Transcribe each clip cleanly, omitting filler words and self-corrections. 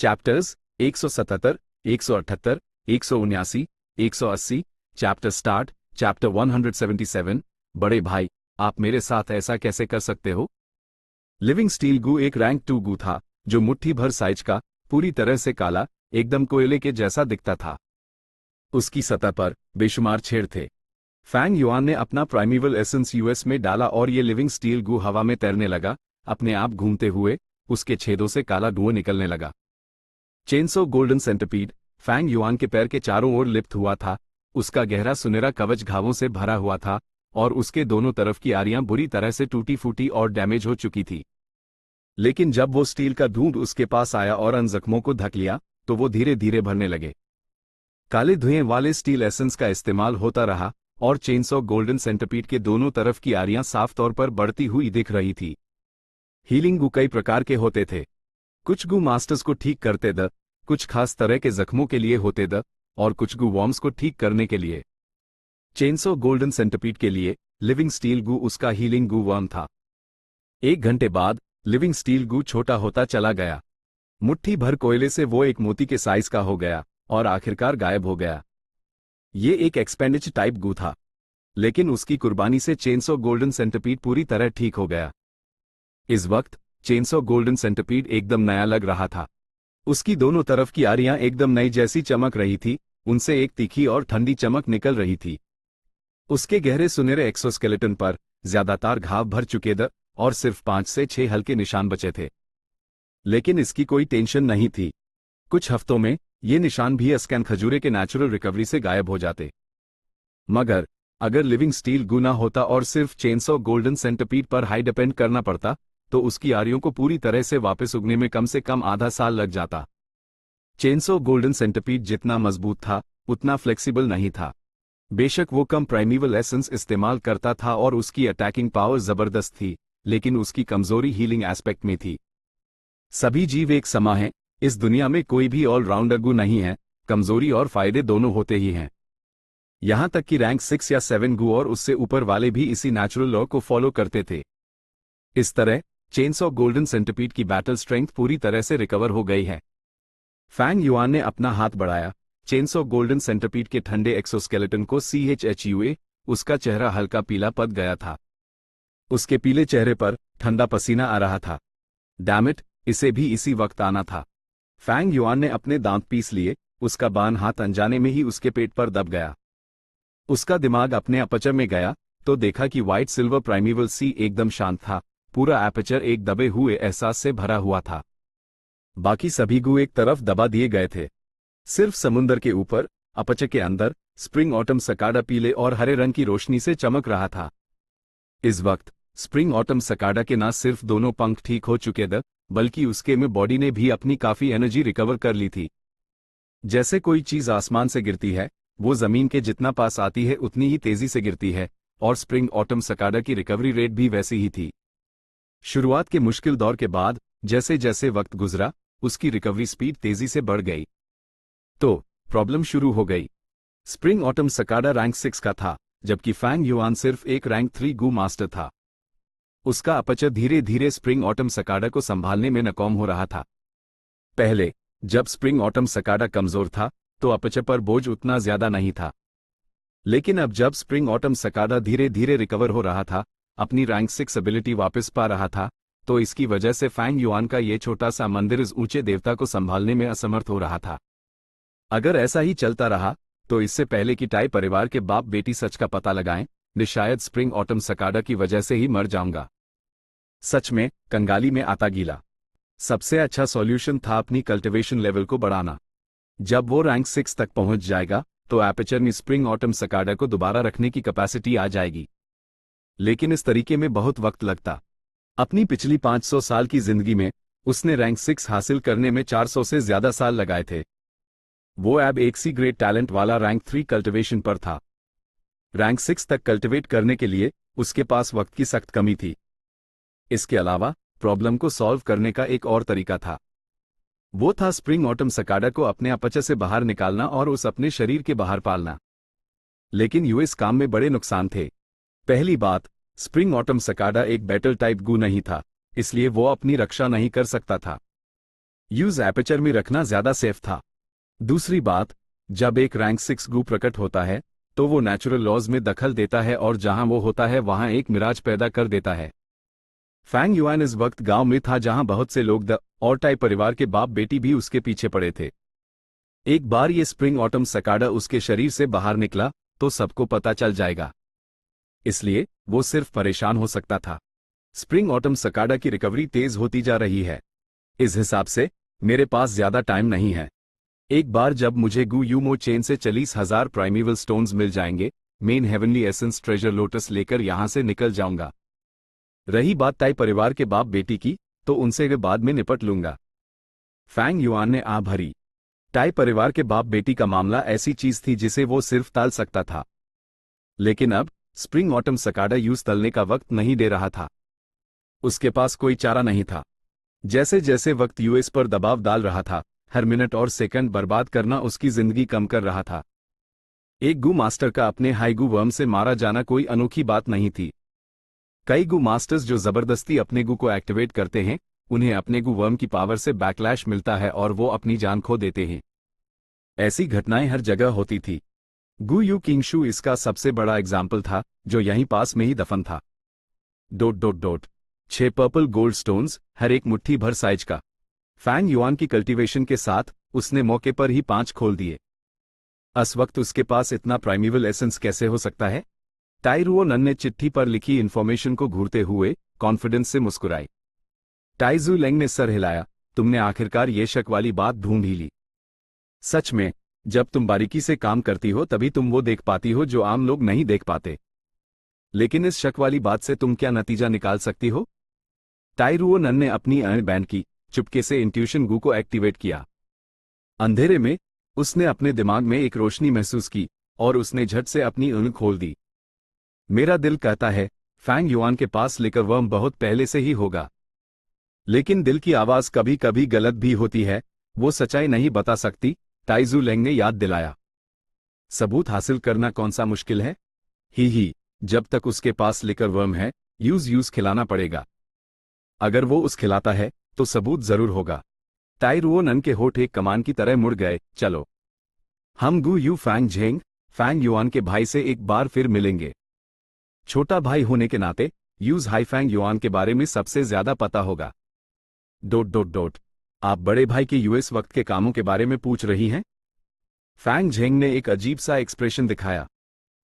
Chapters 177, 178, 179, 180। Chapter start. Chapter 177। बड़े भाई, आप मेरे साथ ऐसा कैसे कर सकते हो? लिविंग स्टील गू एक रैंक 2 गू था जो मुट्ठी भर साइज का, पूरी तरह से काला, एकदम कोयले के जैसा दिखता था। उसकी सतह पर बेशुमार छेद थे। फैंग युआन ने अपना प्राइमेवल एसेंस यूएस में डाला और ये लिविंग स्टील गू हवा में तैरने लगा, अपने आप घूमते हुए। उसके छेदों से काला धुआं निकलने लगा। Chainsaw golden centipede Fang Yuan के पैर के चारों ओर लिप्त हुआ था। उसका गहरा सुनहरा कवच घावों से भरा हुआ था और उसके दोनों तरफ की आरियां बुरी तरह से टूटी फूटी और डैमेज हो चुकी थी। लेकिन जब वो स्टील का ढूंढ उसके पास आया और उन जख्मों को ढक लिया, तो वो धीरे धीरे भरने लगे। काले धुएं वाले स्टील एसेंस का इस्तेमाल होता रहा और चेनसो गोल्डन सेंटिपीड के दोनों तरफ की आरियां साफ तौर पर बढ़ती हुई दिख रही थी। हीलिंग गू कई प्रकार के होते थे। कुछ गू मास्टर्स को ठीक करते द, कुछ खास तरह के जख्मों के लिए होते द, और कुछ गू वॉर्म्स को ठीक करने के लिए। चेनसो गोल्डन सेंटिपीड के लिए लिविंग स्टील गू उसका हीलिंग गू वर्म था। 1 घंटे बाद लिविंग स्टील गू छोटा होता चला गया। मुट्ठी भर कोयले से वो एक मोती के साइज का हो गया और आखिरकार गायब हो गया। ये एक एक्सपेंडिच टाइप गू था, लेकिन उसकी कुर्बानी से चेनसो गोल्डन सेंटिपीड पूरी तरह ठीक हो गया। इस वक्त चेनसो गोल्डन सेंटिपीड एकदम नया लग रहा था। उसकी दोनों तरफ की आरियां एकदम नई जैसी चमक रही थी, उनसे एक तीखी और ठंडी चमक निकल रही थी। उसके गहरे सुनहरे एक्सोस्केलेटन पर ज्यादातर घाव भर चुके थे और सिर्फ 5 से 6 हल्के निशान बचे थे। लेकिन इसकी कोई टेंशन नहीं थी। कुछ हफ्तों में ये निशान भी अस्कैन खजूरे के नेचुरल रिकवरी से गायब हो जाते। मगर अगर लिविंग स्टील गू ना होता और सिर्फ चेनसो गोल्डन सेंटिपीड पर हाई डिपेंड करना पड़ता, तो उसकी आरियों को पूरी तरह से वापस उगने में कम से कम आधा साल लग जाता। चेनसो गोल्डन सेंटिपीड जितना मजबूत था, उतना फ्लेक्सिबल नहीं था। बेशक वो कम प्राइमेवल एसेंस इस्तेमाल करता था और उसकी अटैकिंग पावर जबरदस्त थी, लेकिन उसकी कमजोरी हीलिंग एस्पेक्ट में थी। सभी जीव एक समान हैं, इस दुनिया में कोई भी ऑलराउंडर गू नहीं है, कमजोरी और फायदे दोनों होते ही हैं। यहां तक कि रैंक 6 या 7 गू और उससे ऊपर वाले भी इसी नेचुरल लॉ को फॉलो करते थे। इस तरह चेनसो गोल्डन सेंटिपीड की बैटल स्ट्रेंथ पूरी तरह से रिकवर हो गई है। फैंग युआन ने अपना हाथ बढ़ाया चेनसो गोल्डन सेंटिपीड के ठंडे एक्सोस्केलेटन को चूए। उसका चेहरा हल्का पीला पद गया था। उसके पीले चेहरे पर ठंडा पसीना आ रहा था। डैमिट, इसे भी इसी वक्त आना था। फैंग युआन ने अपने दांत पीस लिए, उसका बान हाथ अनजाने में ही उसके पेट पर दब गया। उसका दिमाग अपने अपर्चर में गया तो देखा कि व्हाइट सिल्वर प्राइमेवल सी एकदम शांत था। पूरा एपर्चर एक दबे हुए एहसास से भरा हुआ था। बाकी सभी गू एक तरफ दबा दिए गए थे। सिर्फ समुंदर के ऊपर, अपर्चर के अंदर, स्प्रिंग ऑटम सकाडा पीले और हरे रंग की रोशनी से चमक रहा था। इस वक्त स्प्रिंग ऑटम सकाडा के न सिर्फ दोनों पंख ठीक हो चुके थे, बल्कि उसके में बॉडी ने भी अपनी काफी एनर्जी रिकवर कर ली थी। जैसे कोई चीज आसमान से गिरती है, वो जमीन के जितना पास आती है उतनी ही तेजी से गिरती है, और स्प्रिंग ऑटम सकाडा की रिकवरी रेट भी वैसी ही थी। शुरुआत के मुश्किल दौर के बाद जैसे जैसे वक्त गुजरा, उसकी रिकवरी स्पीड तेजी से बढ़ गई। तो प्रॉब्लम शुरू हो गई। स्प्रिंग ऑटम सकाडा रैंक 6 का था, जबकि फैंग युआन सिर्फ एक रैंक 3 गू मास्टर था। उसका अपर्चर धीरे धीरे स्प्रिंग ऑटम सकाडा को संभालने में नाकाम हो रहा था। पहले जब स्प्रिंग ऑटम सकाडा कमजोर था, तो अपर्चर पर बोझ उतना ज्यादा नहीं था। लेकिन अब जब स्प्रिंग ऑटम सकाडा धीरे धीरे रिकवर हो रहा था, अपनी रैंक 6 एबिलिटी वापस पा रहा था, तो इसकी वजह से फैंग युआन का ये छोटा सा मंदिर इस ऊंचे देवता को संभालने में असमर्थ हो रहा था। अगर ऐसा ही चलता रहा, तो इससे पहले कि टाई परिवार के बाप बेटी सच का पता लगाएं, मैं शायद स्प्रिंग ऑटम सकाडा की वजह से ही मर जाऊंगा। सच में कंगाली में आता गीला। सबसे अच्छा सॉल्यूशन था अपनी कल्टिवेशन लेवल को बढ़ाना। जब वो रैंक 6 तक पहुंच जाएगा, तो एपर्चर में स्प्रिंग ऑटम सकाडा को दोबारा रखने की कैपेसिटी आ जाएगी। लेकिन इस तरीके में बहुत वक्त लगता। अपनी पिछली 500 साल की जिंदगी में उसने रैंक 6 हासिल करने में 400 से ज्यादा साल लगाए थे। वो अब एक सी ग्रेट टैलेंट वाला रैंक 3 कल्टिवेशन पर था। रैंक 6 तक कल्टिवेट करने के लिए उसके पास वक्त की सख्त कमी थी। इसके अलावा प्रॉब्लम को सॉल्व करने का एक और तरीका था। वो था स्प्रिंग ऑटम सकाडा को अपने अपर्चर से बाहर निकालना और उस अपने शरीर के बाहर पालना। लेकिन इस काम में बड़े नुकसान थे। पहली बात, स्प्रिंग ऑटम सकाडा एक बैटल टाइप गू नहीं था, इसलिए वो अपनी रक्षा नहीं कर सकता था। यूज एपेचर में रखना ज्यादा सेफ था। दूसरी बात, जब एक रैंक 6 गू प्रकट होता है तो वो नेचुरल लॉज में दखल देता है और जहां वो होता है वहां एक मिराज पैदा कर देता है। फैंग युआन इस वक्त गांव में था जहां बहुत से लोग द और टाई परिवार के बाप बेटी भी उसके पीछे पड़े थे। एक बार ये स्प्रिंग ऑटम सकाडा उसके शरीर से बाहर निकला तो सबको पता चल जाएगा, इसलिए वो सिर्फ परेशान हो सकता था। स्प्रिंग ऑटम सकाडा की रिकवरी तेज होती जा रही है, इस हिसाब से मेरे पास ज्यादा टाइम नहीं है। एक बार जब मुझे गू यूमो चेन से 40,000 प्राइमेवल स्टोन्स मिल जाएंगे, main heavenly essence treasure lotus लेकर यहां से निकल जाऊंगा। रही बात टाई परिवार के बाप बेटी की, तो उनसे वे बाद में निपट लूंगा। फैंग युआन ने आ भरी। टाई परिवार के बाप बेटी का मामला ऐसी चीज थी जिसे वो सिर्फ टाल सकता था, लेकिन अब स्प्रिंग ऑटम सकाडा यूज तलने का वक्त नहीं दे रहा था। उसके पास कोई चारा नहीं था। जैसे जैसे वक्त यूएस पर दबाव डाल रहा था, हर मिनट और सेकंड बर्बाद करना उसकी जिंदगी कम कर रहा था। एक गू मास्टर का अपने हाई गू वर्म से मारा जाना कोई अनोखी बात नहीं थी। कई गू मास्टर्स जो जबरदस्ती अपने गू को एक्टिवेट करते हैं, उन्हें अपने गू वर्म की पावर से बैकलैश मिलता है और वो अपनी जान खो देते हैं। ऐसी घटनाएं हर जगह होती थी। गू यू किंगशू इसका सबसे बड़ा एग्जाम्पल था, जो यहीं पास में ही दफन था। ... 6 पर्पल गोल्ड स्टोन्स, हर एक मुट्ठी भर साइज का। फैंग युआन की कल्टीवेशन के साथ उसने मौके पर ही 5 खोल दिए। इस वक्त उसके पास इतना प्राइमेवल एसेंस कैसे हो सकता है? टाई रुओ नन ने चिट्ठी पर लिखी इन्फॉर्मेशन को घूरते हुए कॉन्फिडेंस से मुस्कुराई। टाई जू लेंग ने सर हिलाया। तुमने आखिरकार ये शक वाली बात ढूंढ ही ली। सच में, जब तुम बारीकी से काम करती हो तभी तुम वो देख पाती हो जो आम लोग नहीं देख पाते। लेकिन इस शक वाली बात से तुम क्या नतीजा निकाल सकती हो? टाई रुओ नन ने अपनी अण बैंड की, चुपके से इंट्यूशन गू को एक्टिवेट किया। अंधेरे में उसने अपने दिमाग में एक रोशनी महसूस की और उसने झट से अपनी अण खोल दी। मेरा दिल कहता है फैंग युआन के पास लिकर वर्म बहुत पहले से ही होगा, लेकिन दिल की आवाज कभी कभी गलत भी होती है, वो सच्चाई नहीं बता सकती, टाई जू लेंग ने याद दिलाया। सबूत हासिल करना कौन सा मुश्किल है? ही, जब तक उसके पास लिकर वर्म है, यूज खिलाना पड़ेगा। अगर वो उस खिलाता है तो सबूत जरूर होगा। टाई रुओ नन के होठ एक कमान की तरह मुड़ गए। चलो, हम Gu Yue Fang Zheng, Fang Yuan के भाई से एक बार फिर मिलेंगे। छोटा भाई होने के नाते यूज हाई फैंग युआन के बारे में सबसे ज्यादा पता होगा। ... आप बड़े भाई के यूएस वक्त के कामों के बारे में पूछ रही हैं? फैंग झेंग ने एक अजीब सा एक्सप्रेशन दिखाया।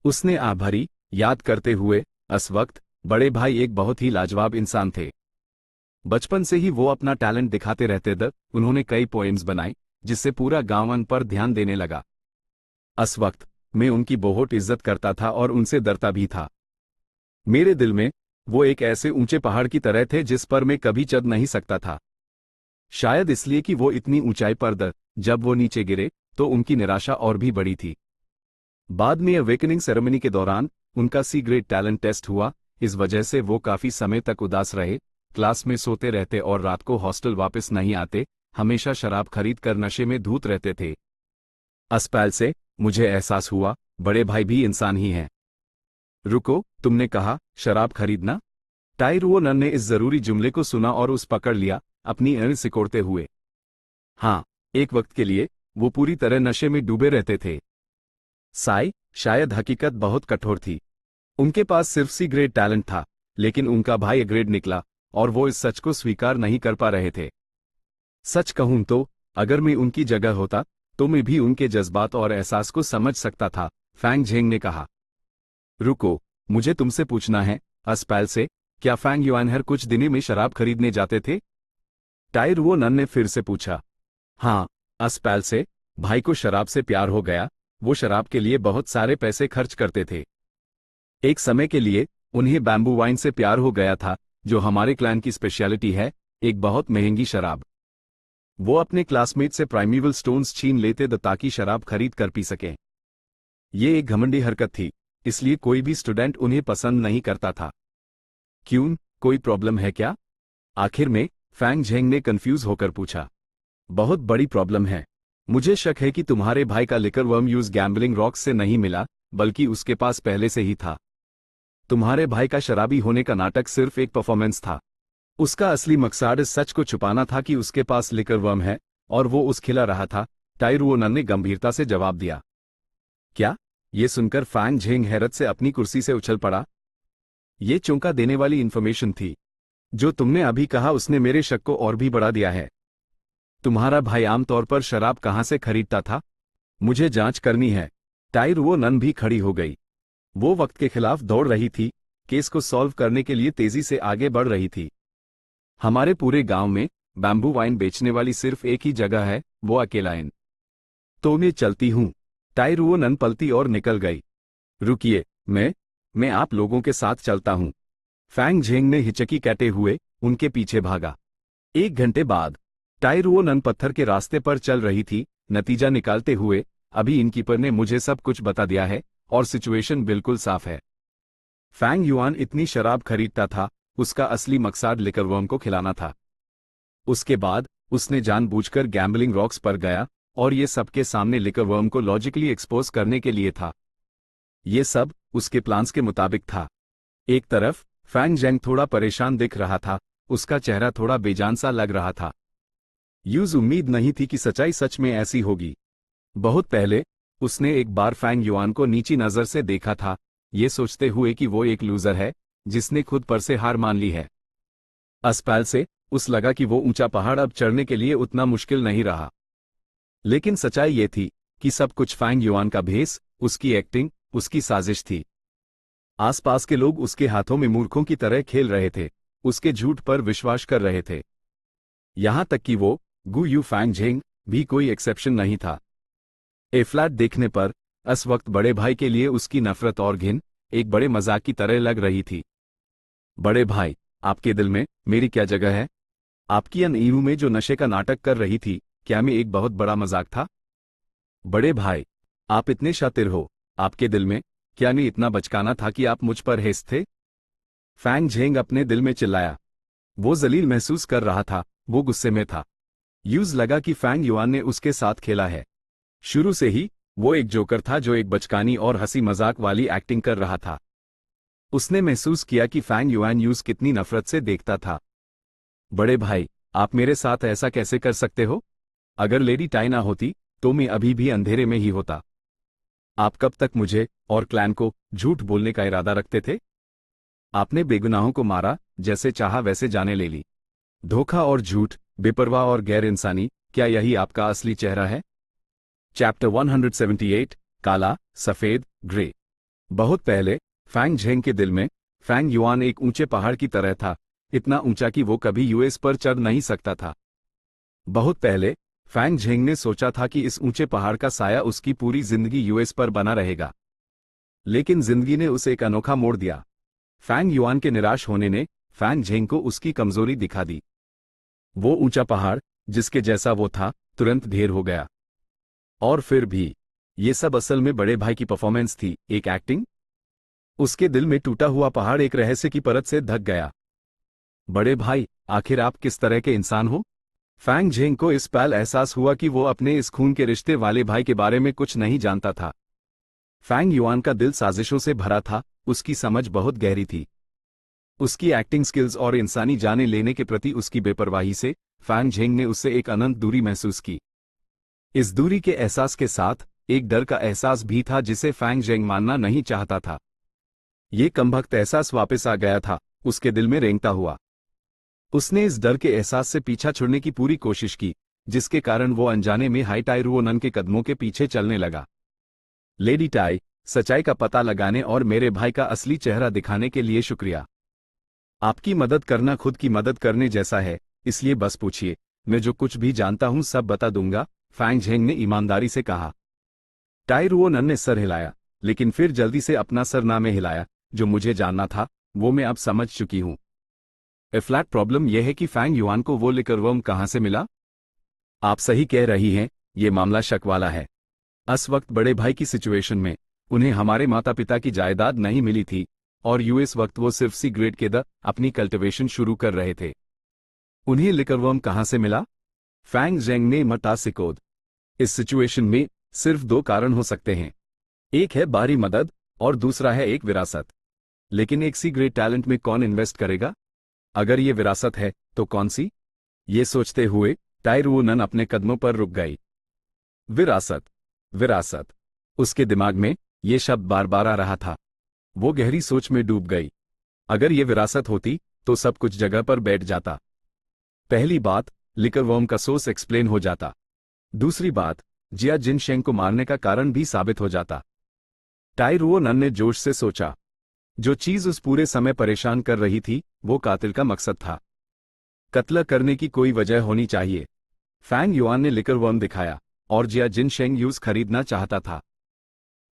उसने आ भरी, याद करते हुए, इस वक्त बड़े भाई एक बहुत ही लाजवाब इंसान थे। बचपन से ही वो अपना टैलेंट दिखाते रहते थे। उन्होंने कई पोएम्स बनाए जिससे पूरा गांव उन पर ध्यान देने लगा। इस वक्त मैं उनकी बहुत इज्जत करता था और उनसे डरता भी था। मेरे दिल में वो एक ऐसे ऊंचे पहाड़ की तरह थे जिस पर मैं कभी चढ़ नहीं सकता था। शायद इसलिए कि वो इतनी ऊंचाई पर जब वो नीचे गिरे तो उनकी निराशा और भी बड़ी थी। बाद में अवेकनिंग सेरेमनी के दौरान उनका सी ग्रेड टैलेंट टेस्ट हुआ। इस वजह से वो काफी समय तक उदास रहे, क्लास में सोते रहते और रात को हॉस्टल वापस नहीं आते, हमेशा शराब खरीद कर नशे में धूत रहते थे। इस पल से मुझे एहसास हुआ, बड़े भाई भी इंसान ही हैं। रुको, तुमने कहा शराब खरीदना? टाई रुओ नन ने इस जरूरी जुमले को सुना और उस पकड़ लिया, अपनी अण सिकोड़ते हुए। हाँ, एक वक्त के लिए वो पूरी तरह नशे में डूबे रहते थे। शायद हकीकत बहुत कठोर थी। उनके पास सिर्फ सी ग्रेड टैलेंट था, लेकिन उनका भाई ग्रेड निकला और वो इस सच को स्वीकार नहीं कर पा रहे थे। सच कहूं तो अगर मैं उनकी जगह होता तो मैं भी उनके जज्बात और एहसास को समझ सकता था, फैंग झेंग ने कहा। रुको, मुझे तुमसे पूछना है, इस पल से क्या फैंग युआन हर कुछ दिनों में शराब खरीदने जाते थे? टाई रुओ नन ने फिर से पूछा। हाँ, इस पल से भाई को शराब से प्यार हो गया। वो शराब के लिए बहुत सारे पैसे खर्च करते थे। एक समय के लिए उन्हें बैम्बू वाइन से प्यार हो गया था, जो हमारे क्लैन की स्पेशलिटी है, एक बहुत महंगी शराब। वो अपने क्लासमेट से प्राइमेवल स्टोन्स छीन लेते ताकि शराब खरीद कर पी सकें। ये एक घमंडी हरकत थी, इसलिए कोई भी स्टूडेंट उन्हें पसंद नहीं करता था। क्यों, कोई प्रॉब्लम है क्या? आखिर में फैंग झेंग ने कंफ्यूज होकर पूछा। बहुत बड़ी प्रॉब्लम है। मुझे शक है कि तुम्हारे भाई का liquor worm use gambling rocks से नहीं मिला, बल्कि उसके पास पहले से ही था। तुम्हारे भाई का शराबी होने का नाटक सिर्फ एक परफॉर्मेंस था। उसका असली मकसद इस सच को छुपाना था कि उसके पास लिकर वर्म है, और वो उस खिला रहा था। टाई रुओनन ने गंभीरता से जवाब दिया। क्या? ये सुनकर फैंग झेंग हैरत से अपनी कुर्सी से उछल पड़ा। ये चौंका देने वाली इंफॉर्मेशन थी। जो तुमने अभी कहा उसने मेरे शक को और भी बढ़ा दिया है। तुम्हारा भाई आमतौर पर शराब कहाँ से खरीदता था? मुझे जांच करनी है। टाई रुओनन भी खड़ी हो गई। वो वक्त के खिलाफ दौड़ रही थी, केस को सॉल्व करने के लिए तेजी से आगे बढ़ रही थी। हमारे पूरे गांव में बैम्बू वाइन बेचने वाली सिर्फ एक ही जगह है, वो अकेला इन। तो मैं चलती हूं। टाई रुओनन पलटी और निकल गई। रुकिए, मैं आप लोगों के साथ चलता हूं। फैंग झेंग ने हिचकी कहते हुए उनके पीछे भागा। 1 घंटे बाद टाई रुओनन पत्थर के रास्ते पर चल रही थी, नतीजा निकालते हुए। अभी इनकीपर ने मुझे सब कुछ बता दिया है और सिचुएशन बिल्कुल साफ है। फैंग युआन इतनी शराब खरीदता था, उसका असली मकसद लिकरवर्म को खिलाना था। उसके बाद उसने जानबूझकर गैम्बलिंग रॉक्स पर गया, और ये सबके सामने लिकरवर्म को लॉजिकली एक्सपोज करने के लिए था। ये सब उसके प्लान्स के मुताबिक था। एक तरफ फैंग जेंग थोड़ा परेशान दिख रहा था, उसका चेहरा थोड़ा बेजान सा लग रहा था। यूज उम्मीद नहीं थी कि सच्चाई सच में ऐसी होगी। बहुत पहले उसने एक बार फैंग युआन को नीची नजर से देखा था, ये सोचते हुए कि वो एक लूजर है जिसने खुद पर से हार मान ली है। अस्पताल से उस लगा कि वो ऊंचा पहाड़ अब चढ़ने के लिए उतना मुश्किल नहीं रहा। लेकिन सच्चाई ये थी कि सब कुछ फैंग युआन का भेस, उसकी एक्टिंग, उसकी साजिश थी। आसपास के लोग उसके हाथों में मूर्खों की तरह खेल रहे थे, उसके झूठ पर विश्वास कर रहे थे। यहां तक कि वो गु यू फैंग झेंग भी कोई एक्सेप्शन नहीं था। ए फ्लैट देखने पर इस वक्त बड़े भाई के लिए उसकी नफरत और घिन एक बड़े मजाक की तरह लग रही थी। बड़े भाई, आपके दिल में मेरी क्या जगह है? आपकी अनईरू में जो नशे का नाटक कर रही थी, क्या मैं एक बहुत बड़ा मजाक था? बड़े भाई, आप इतने शातिर हो, आपके दिल में क्या मैं इतना बचकाना था कि आप मुझ पर हेस थे? फैंग झेंग अपने दिल में चिल्लाया। वो जलील महसूस कर रहा था, वो गुस्से में था। यूज लगा कि फैंग युआन ने उसके साथ खेला है। शुरू से ही वो एक जोकर था जो एक बचकानी और हंसी मजाक वाली एक्टिंग कर रहा था। उसने महसूस किया कि फैंग युआन यूज कितनी नफरत से देखता था। बड़े भाई, आप मेरे साथ ऐसा कैसे कर सकते हो? अगर लेडी टाई ना होती तो मैं अभी भी अंधेरे में ही होता। आप कब तक मुझे और क्लैन को झूठ बोलने का इरादा रखते थे? आपने बेगुनाहों को मारा, जैसे चाहा वैसे जाने ले ली। धोखा और झूठ, बेपरवाह और गैर इंसानी, क्या यही आपका असली चेहरा है? चैप्टर 178, काला, सफेद, ग्रे। बहुत पहले फैंग झेंग के दिल में फैंग युआन एक ऊंचे पहाड़ की तरह था, इतना ऊंचा कि वो कभी यूएस पर चढ़ नहीं सकता था। बहुत पहले फैंग झेंग ने सोचा था कि इस ऊंचे पहाड़ का साया उसकी पूरी जिंदगी यूएस पर बना रहेगा। लेकिन जिंदगी ने उसे एक अनोखा मोड़ दिया। फैंग युआन के निराश होने ने फैंग झेंग को उसकी कमजोरी दिखा दी। वो ऊंचा पहाड़ जिसके जैसा वो था, तुरंत ढेर हो गया। और फिर भी ये सब असल में बड़े भाई की परफॉर्मेंस थी, एक एक्टिंग। उसके दिल में टूटा हुआ पहाड़ एक रहस्य की परत से ढक गया। बड़े भाई, आखिर आप किस तरह के इंसान हो? फैंग झेंग को इस पल एहसास हुआ कि वो अपने इस खून के रिश्ते वाले भाई के बारे में कुछ नहीं जानता था। फैंग युआन का दिल साजिशों से भरा था, उसकी समझ बहुत गहरी थी। उसकी एक्टिंग स्किल्स और इंसानी जाने लेने के प्रति उसकी बेपरवाही से फैंग झेंग ने उससे एक अनंत दूरी महसूस की। इस दूरी के एहसास के साथ एक डर का एहसास भी था जिसे फैंग झेंग मानना नहीं चाहता था। ये कमबख्त एहसास वापस आ गया था, उसके दिल में रेंगता हुआ। उसने इस डर के एहसास से पीछा छुड़ने की पूरी कोशिश की, जिसके कारण वो अनजाने में हाई टाई रुओनन के कदमों के पीछे चलने लगा। लेडी टाई, सच्चाई का पता लगाने और मेरे भाई का असली चेहरा दिखाने के लिए शुक्रिया। आपकी मदद करना खुद की मदद करने जैसा है, इसलिए बस पूछिए, मैं जो कुछ भी जानता हूं सब बता दूंगा, फैंग झेंग ने ईमानदारी से कहा। टाई रुओनन ने सर हिलाया, लेकिन फिर जल्दी से अपना सर ना में हिलाया। जो मुझे जानना था वो मैं अब समझ चुकी हूं। फ्लैट प्रॉब्लम यह है कि फैंग युआन को वो लिकरवर्म कहां से मिला? आप सही कह रही हैं, ये मामला शक वाला है। इस वक्त बड़े भाई की सिचुएशन में उन्हें हमारे माता पिता की जायदाद नहीं मिली थी, और यूएस वक्त वो सिर्फ सी ग्रेड के अपनी कल्टिवेशन शुरू कर रहे थे। उन्हें लिकरवर्म कहां से मिला? फैंग झेंग ने मटा सिकोद। इस सिचुएशन में सिर्फ 2 कारण हो सकते हैं, एक है बाहरी मदद और दूसरा है एक विरासत। लेकिन एक सी ग्रेड टैलेंट में कौन इन्वेस्ट करेगा? अगर ये विरासत है तो कौन सी? ये सोचते हुए टाई रुओ नन अपने कदमों पर रुक गई। विरासत, विरासत, उसके दिमाग में ये शब्द बार बार आ रहा था। वो गहरी सोच में डूब गई। अगर ये विरासत होती तो सब कुछ जगह पर बैठ जाता। पहली बात, लिकर वर्म का सोर्स एक्सप्लेन हो जाता। दूसरी बात, जिया जिनशेंग को मारने का कारण भी साबित हो जाता। टाई रुओ नन ने जोश से सोचा। जो चीज उस पूरे समय परेशान कर रही थी वो कातिल का मकसद था। कत्ल करने की कोई वजह होनी चाहिए। फैंग युआन ने लिकर वर्म दिखाया और जिया जिनशेंग यूज खरीदना चाहता था।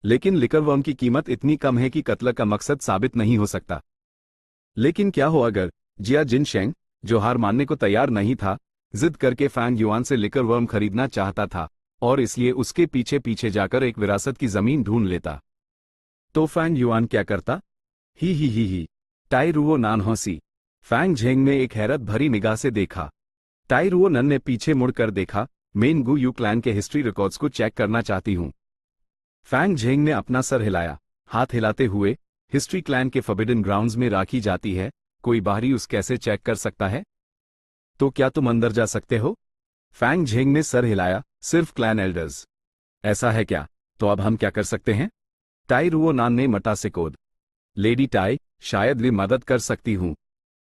लेकिन लिकर वर्म की कीमत इतनी कम है कि कत्ल का मकसद साबित नहीं हो सकता। लेकिन क्या हो अगर जिया जिनशेंग, जो हार मानने को तैयार नहीं था, जिद करके फैंग युआन से लिकर वर्म खरीदना चाहता था और इसलिए उसके पीछे पीछे जाकर एक विरासत की जमीन ढूंढ लेता। तो फैंग युआन क्या करता? ही। टाई रुओ नान हंसी। फैंग झेंग ने एक हैरत भरी निगाह से देखा। टाई रुओ नन ने पीछे मुड़कर देखा। मेन गु यू क्लैन के हिस्ट्री रिकॉर्ड्स को चेक करना चाहती हूं। फैंग झेंग ने अपना सर हिलाया, हाथ हिलाते हुए। हिस्ट्री क्लैन के फॉरबिडन ग्राउंड्स में राखी जाती है, कोई बाहरी उस कैसे चेक कर सकता है? तो क्या तुम अंदर जा सकते हो? फैंग झेंग ने सर हिलाया, सिर्फ क्लैन एल्डर्स। ऐसा है क्या? तो अब हम क्या कर सकते हैं? टाई रुओ नान ने मटा से कोद। लेडी टाई, शायद वे मदद कर सकती हूं।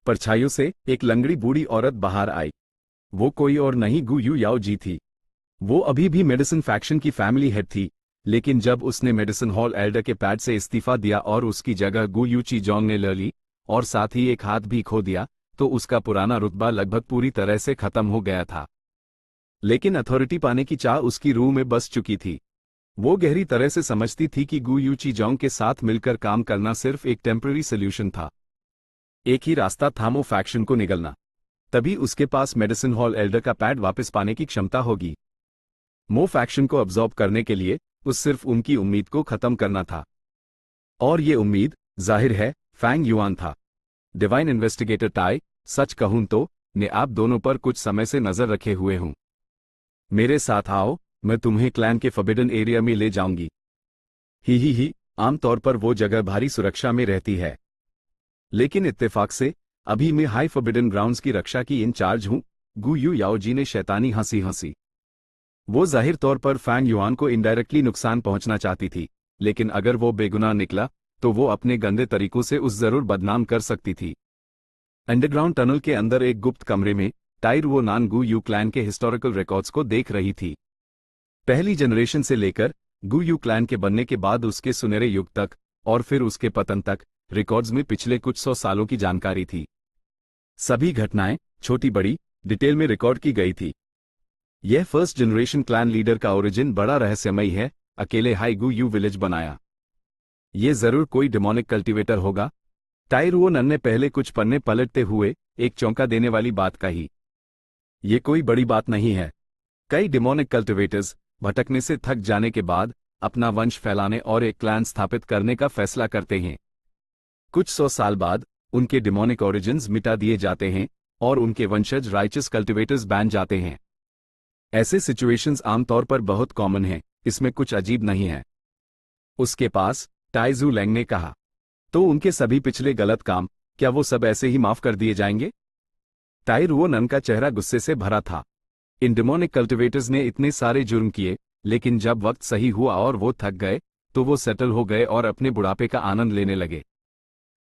परछाइयों से एक लंगड़ी बूढ़ी औरत बाहर आई। वो कोई और नहीं गु यू याओ जी थी। वो अभी भी मेडिसिन फैक्शन की फैमिली हेड थी, लेकिन जब उसने मेडिसिन हॉल एल्डर के पैड से इस्तीफा दिया और उसकी जगह गु यू ची जोंग ने ले ली और साथ ही एक हाथ भी खो दिया, तो उसका पुराना रुतबा लगभग पूरी तरह से खत्म हो गया था। लेकिन अथॉरिटी पाने की चाह उसकी रूह में बस चुकी थी। वो गहरी तरह से समझती थी कि गु यू ची जोंग के साथ मिलकर काम करना सिर्फ एक टेम्पररी सोल्यूशन था। एक ही रास्ता था, मो फैक्शन को निगलना। तभी उसके पास मेडिसिन हॉल एल्डर का पैड वापस पाने की क्षमता होगी। मो फैक्शन को अब्सॉर्ब करने के लिए उस सिर्फ उनकी उम्मीद को खत्म करना था। और ये उम्मीद, जाहिर है, फैंग युआन था। डिवाइन इन्वेस्टिगेटर टाई, सच कहूं तो ने आप दोनों पर कुछ समय से नजर रखे हुए हूं। मेरे साथ आओ, मैं तुम्हें क्लैन के फॉरबिडन एरिया में ले जाऊंगी। ही, आमतौर पर वो जगह भारी सुरक्षा में रहती है, लेकिन इत्तेफाक से अभी मैं हाई फॉरबिडन ग्राउंड्स की रक्षा की इंचार्ज हूं। गु यू याओ जी ने शैतानी हंसी हंसी। वो जाहिर तौर पर फैंग युआन को इनडायरेक्टली नुकसान पहुंचना चाहती थी, लेकिन अगर वो बेगुनाह निकला तो वो अपने गंदे तरीकों से उस जरूर बदनाम कर सकती थी। अंडरग्राउंड टनल के अंदर एक गुप्त कमरे में टाई रुओ नान गु यू क्लैन के हिस्टोरिकल रिकॉर्ड्स को देख रही थी। पहली जनरेशन से लेकर गु यू क्लैन के बनने के बाद उसके सुनहरे युग तक और फिर उसके पतन तक रिकॉर्ड्स में पिछले कुछ 100 सालों की जानकारी थी। सभी घटनाएं छोटी बड़ी डिटेल में रिकॉर्ड की गई थी। यह फर्स्ट जनरेशन क्लैन लीडर का ओरिजिन बड़ा रहस्यमयी है। अकेले हाई गु यू विलेज बनाया। ये जरूर कोई डिमोनिक कल्टीवेटर होगा। टाई रुओ नन ने पहले कुछ पन्ने पलटते हुए एक चौंका देने वाली बात कही। ये कोई बड़ी बात नहीं है। कई डिमोनिक कल्टीवेटर्स भटकने से थक जाने के बाद अपना वंश फैलाने और एक क्लैन स्थापित करने का फैसला करते हैं। कुछ 100 साल बाद उनके डिमोनिक ओरिजिन्स मिटा दिए जाते हैं और उनके वंशज राइचस कल्टीवेटर्स बन जाते हैं। ऐसे सिचुएशंस आमतौर पर बहुत कॉमन हैं, इसमें कुछ अजीब नहीं है। उसके पास, टाई जू लैंग ने कहा। तो उनके सभी पिछले गलत काम, क्या वो सब ऐसे ही माफ कर दिए जाएंगे? टाई रुओ नन का चेहरा गुस्से से भरा था। इन डिमोनिक कल्टीवेटर्स ने इतने सारे जुर्म किए, लेकिन जब वक्त सही हुआ और वो थक गए तो वो सेटल हो गए और अपने बुढ़ापे का आनंद लेने लगे।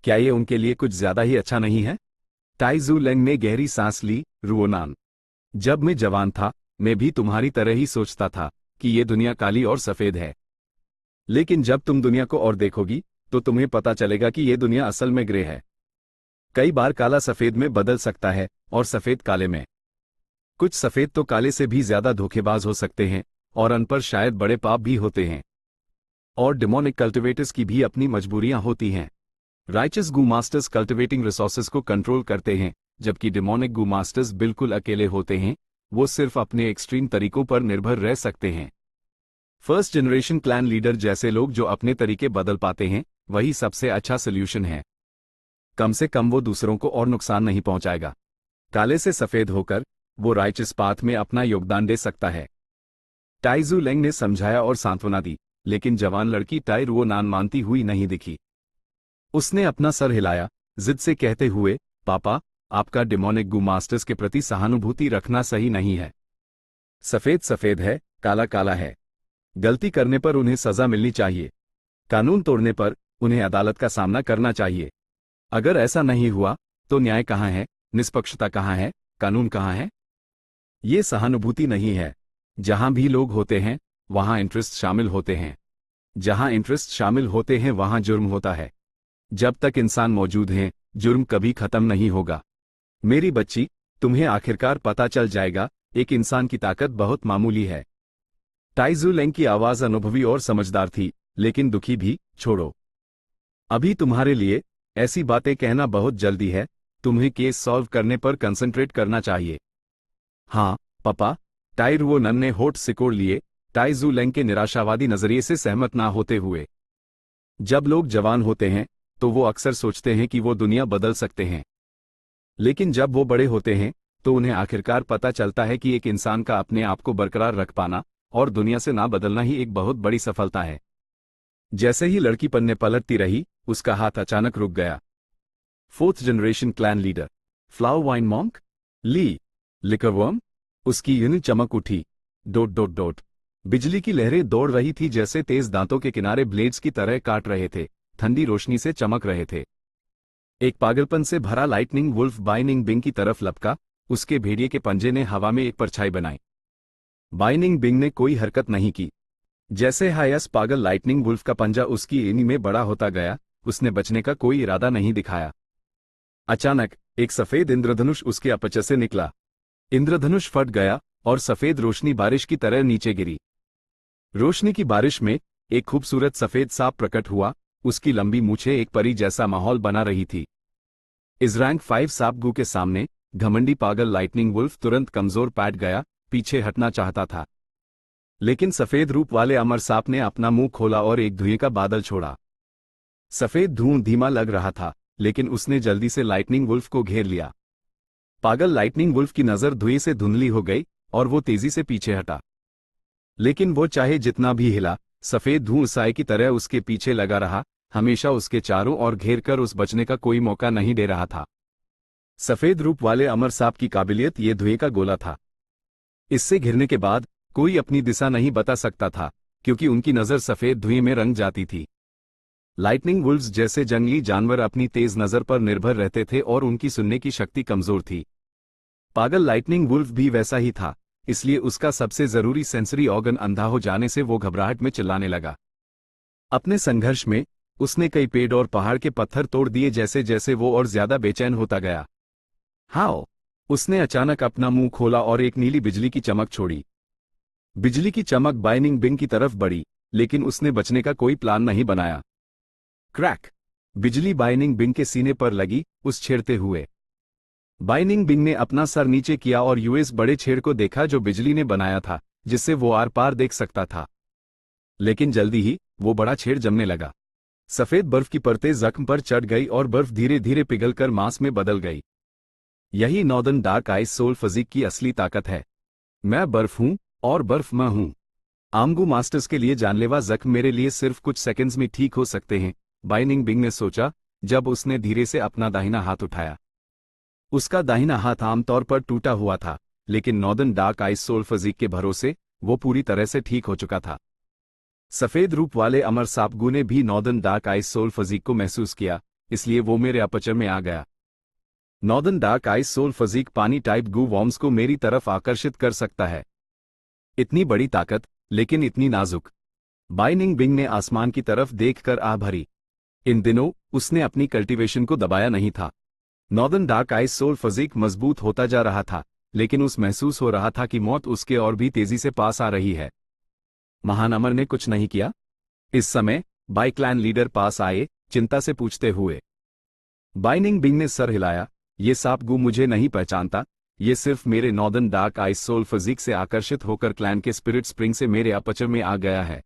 क्या ये उनके लिए कुछ ज्यादा ही अच्छा नहीं है? टाई जू लैंग ने गहरी सांस ली। रुओ नान, जब मैं जवान था मैं भी तुम्हारी तरह ही सोचता था कि ये दुनिया काली और सफेद है। लेकिन जब तुम दुनिया को और देखोगी तो तुम्हें पता चलेगा कि ये दुनिया असल में ग्रे है। कई बार काला सफेद में बदल सकता है और सफेद काले में। कुछ सफेद तो काले से भी ज्यादा धोखेबाज हो सकते हैं और अन पर शायद बड़े पाप भी होते हैं। और डिमोनिक कल्टीवेटर्स की भी अपनी मजबूरियां होती हैं। राइचस गू मास्टर्स कल्टीवेटिंग रिसोर्सेज को कंट्रोल करते हैं, जबकि डिमोनिक गू मास्टर्स बिल्कुल अकेले होते हैं। वो सिर्फ अपने एक्सट्रीम तरीकों पर निर्भर रह सकते हैं। फर्स्ट जनरेशन क्लैन लीडर जैसे लोग जो अपने तरीके बदल पाते हैं, वही सबसे अच्छा सोल्यूशन है। कम से कम वो दूसरों को और नुकसान नहीं पहुंचाएगा। काले से सफेद होकर वो राइचस पाथ में अपना योगदान दे सकता है। टाई जू लैंग ने समझाया और सांत्वना दी, लेकिन जवान लड़की टाई रुओ नान मानती हुई नहीं दिखी। उसने अपना सर हिलाया, जिद से कहते हुए, पापा, आपका डिमोनिक गू मास्टर्स के प्रति सहानुभूति रखना सही नहीं है। सफेद सफेद है, काला काला है। गलती करने पर उन्हें सजा मिलनी चाहिए। कानून तोड़ने पर उन्हें अदालत का सामना करना चाहिए। अगर ऐसा नहीं हुआ तो न्याय कहाँ है, निष्पक्षता कहाँ है, कानून कहाँ है? ये सहानुभूति नहीं है। जहां भी लोग होते हैं वहां इंटरेस्ट शामिल होते हैं। जहां इंटरेस्ट शामिल होते हैं वहां जुर्म होता है। जब तक इंसान मौजूद हैं, जुर्म कभी खत्म नहीं होगा। मेरी बच्ची, तुम्हें आखिरकार पता चल जाएगा, एक इंसान की ताकत बहुत मामूली है। टाइजू लेंग की आवाज अनुभवी और समझदार थी, लेकिन दुखी भी। छोड़ो, अभी तुम्हारे लिए ऐसी बातें कहना बहुत जल्दी है। तुम्हें केस सॉल्व करने पर कंसंट्रेट करना चाहिए। हाँ पापा, टाइर वो नन्हे होठ सिकोड़ लिए, टाइजू लेंग के निराशावादी नजरिए से सहमत ना होते हुए। जब लोग जवान होते हैं तो वो अक्सर सोचते हैं कि वो दुनिया बदल सकते हैं, लेकिन जब वो बड़े होते हैं तो उन्हें आखिरकार पता चलता है कि एक इंसान का अपने आप को बरकरार रख पाना और दुनिया से ना बदलना ही एक बहुत बड़ी सफलता है। जैसे ही लड़की पन्ने पलटती रही, उसका हाथ अचानक रुक गया। 4th generation clan leader Flower Wine Monk Li liquor worm. उसकी यूं चमक उठी। ... बिजली की लहरें दौड़ रही थी, जैसे तेज दांतों के किनारे ब्लेड्स की तरह काट रहे थे, ठंडी रोशनी से चमक रहे थे। एक पागलपन से भरा लाइटनिंग वुल्फ बाइनिंग बिंग की तरफ लपका। उसके भेड़िए के पंजे ने हवा में एक परछाई बनाई। बाइनिंग बिंग ने कोई हरकत नहीं की। जैसे हायस पागल लाइटनिंग वुल्फ का पंजा उसकी एनी में बड़ा होता गया, उसने बचने का कोई इरादा नहीं दिखाया। अचानक एक सफेद इंद्रधनुष उसके अपचर से निकला। इंद्रधनुष फट गया और सफेद रोशनी बारिश की तरह नीचे गिरी। रोशनी की बारिश में एक खूबसूरत सफेद सांप प्रकट हुआ। उसकी लंबी मूछें एक परी जैसा माहौल बना रही थी। इस रैंक 5 सांप गू के सामने घमंडी पागल लाइटनिंग वुल्फ तुरंत कमजोर पैट गया, पीछे हटना चाहता था। लेकिन सफेद रूप वाले अमर सांप ने अपना मुंह खोला और एक धुएं का बादल छोड़ा। सफेद धुआं धीमा लग रहा था, लेकिन उसने जल्दी से लाइटनिंग वुल्फ को घेर लिया। पागल लाइटनिंग वुल्फ की नजर धुएं से धुंधली हो गई और वो तेजी से पीछे हटा। लेकिन वो चाहे जितना भी हिला, सफेद धुआं साए की तरह उसके पीछे लगा रहा, हमेशा उसके चारों ओर घेर कर उस बचने का कोई मौका नहीं दे रहा था। सफेद रूप वाले अमर सांप की काबिलियत ये धुएं का गोला था। इससे घिरने के बाद कोई अपनी दिशा नहीं बता सकता था, क्योंकि उनकी नजर सफेद धुएं में रंग जाती थी। लाइटनिंग वुल्व्स जैसे जंगली जानवर अपनी तेज नजर पर निर्भर रहते थे और उनकी सुनने की शक्ति कमजोर थी। पागल लाइटनिंग वुल्फ भी वैसा ही था, इसलिए उसका सबसे जरूरी सेंसरी ऑर्गन अंधा हो जाने से वो घबराहट में चिल्लाने लगा। अपने संघर्ष में उसने कई पेड़ और पहाड़ के पत्थर तोड़ दिए, जैसे जैसे वो और ज्यादा बेचैन होता गया। हाओ! उसने अचानक अपना मुंह खोला और एक नीली बिजली की चमक छोड़ी। बिजली की चमक बाइनिंग बिंग की तरफ बढ़ी, लेकिन उसने बचने का कोई प्लान नहीं बनाया। क्रैक! बिजली बाइनिंग बिंग के सीने पर लगी, उस छेड़ते हुए। बाइनिंग बिंग ने अपना सर नीचे किया और यूएस बड़े छेड़ को देखा जो बिजली ने बनाया था, जिससे वो आर पार देख सकता था। लेकिन जल्दी ही वो बड़ा छेड़ जमने लगा। सफेद बर्फ की परतें जख्म पर चढ़ गई और बर्फ धीरे धीरे पिघलकर मांस में बदल गई। यही northern dark ice soul physique की असली ताकत है। मैं बर्फ हूं और बर्फ मैं हूं। आमगू मास्टर्स के लिए जानलेवा जख्म मेरे लिए सिर्फ कुछ सेकंड्स में ठीक हो सकते हैं, बाइनिंग बिंग ने सोचा, जब उसने धीरे से अपना दाहिना हाथ उठाया। उसका दाहिना हाथ आमतौर पर टूटा हुआ था, लेकिन northern dark ice soul physique के भरोसे वो पूरी तरह से ठीक हो चुका था। सफेद रूप वाले अमर सांपगू ने भी northern dark ice soul physique को महसूस किया, इसलिए वो मेरे अपचर में आ गया। Northern dark ice soul physique पानी टाइप गू वॉर्म्स को मेरी तरफ आकर्षित कर सकता है। इतनी बड़ी ताकत, लेकिन इतनी नाजुक। बाइनिंग बिंग ने आसमान की तरफ देखकर आह भरी। इन दिनों उसने अपनी कल्टीवेशन को दबाया नहीं था। Northern dark ice soul physique मजबूत होता जा रहा था, लेकिन उस महसूस हो रहा था कि मौत उसके और भी तेजी से पास आ रही है। महान अमर ने कुछ नहीं किया। इस समय बाई क्लैन लीडर पास आए, चिंता से पूछते हुए। बाइनिंग बिंग ने सर हिलाया। ये सांपगू मुझे नहीं पहचानता, ये सिर्फ मेरे northern dark ice soul physique से आकर्षित होकर क्लैन के स्पिरिट स्प्रिंग से मेरे अपचर में आ गया है।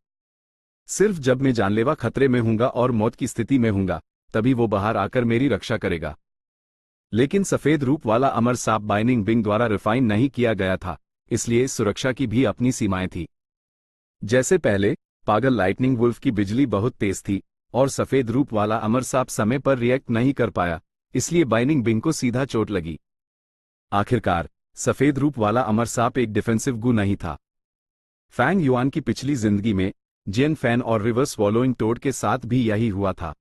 सिर्फ जब मैं जानलेवा खतरे में हूंगा और मौत की स्थिति में हूंगा, तभी वो बाहर आकर मेरी रक्षा करेगा। लेकिन सफेद रूप वाला अमर सांप बाइनिंग बिंग द्वारा रिफाइन नहीं किया गया था, इसलिए इस सुरक्षा की भी अपनी सीमाएं थी। जैसे पहले, पागल लाइटनिंग वुल्फ की बिजली बहुत तेज थी और सफेद रूप वाला अमर सांप समय पर रिएक्ट नहीं कर पाया, इसलिए बाइनिंग बिंग को सीधा चोट लगी। आखिरकार सफेद रूप वाला अमर सांप एक डिफेंसिव गू नहीं था। फैंग युआन की पिछली जिंदगी में जियन फैन और रिवर स्वॉलोइंग टोड के साथ भी यही हुआ था।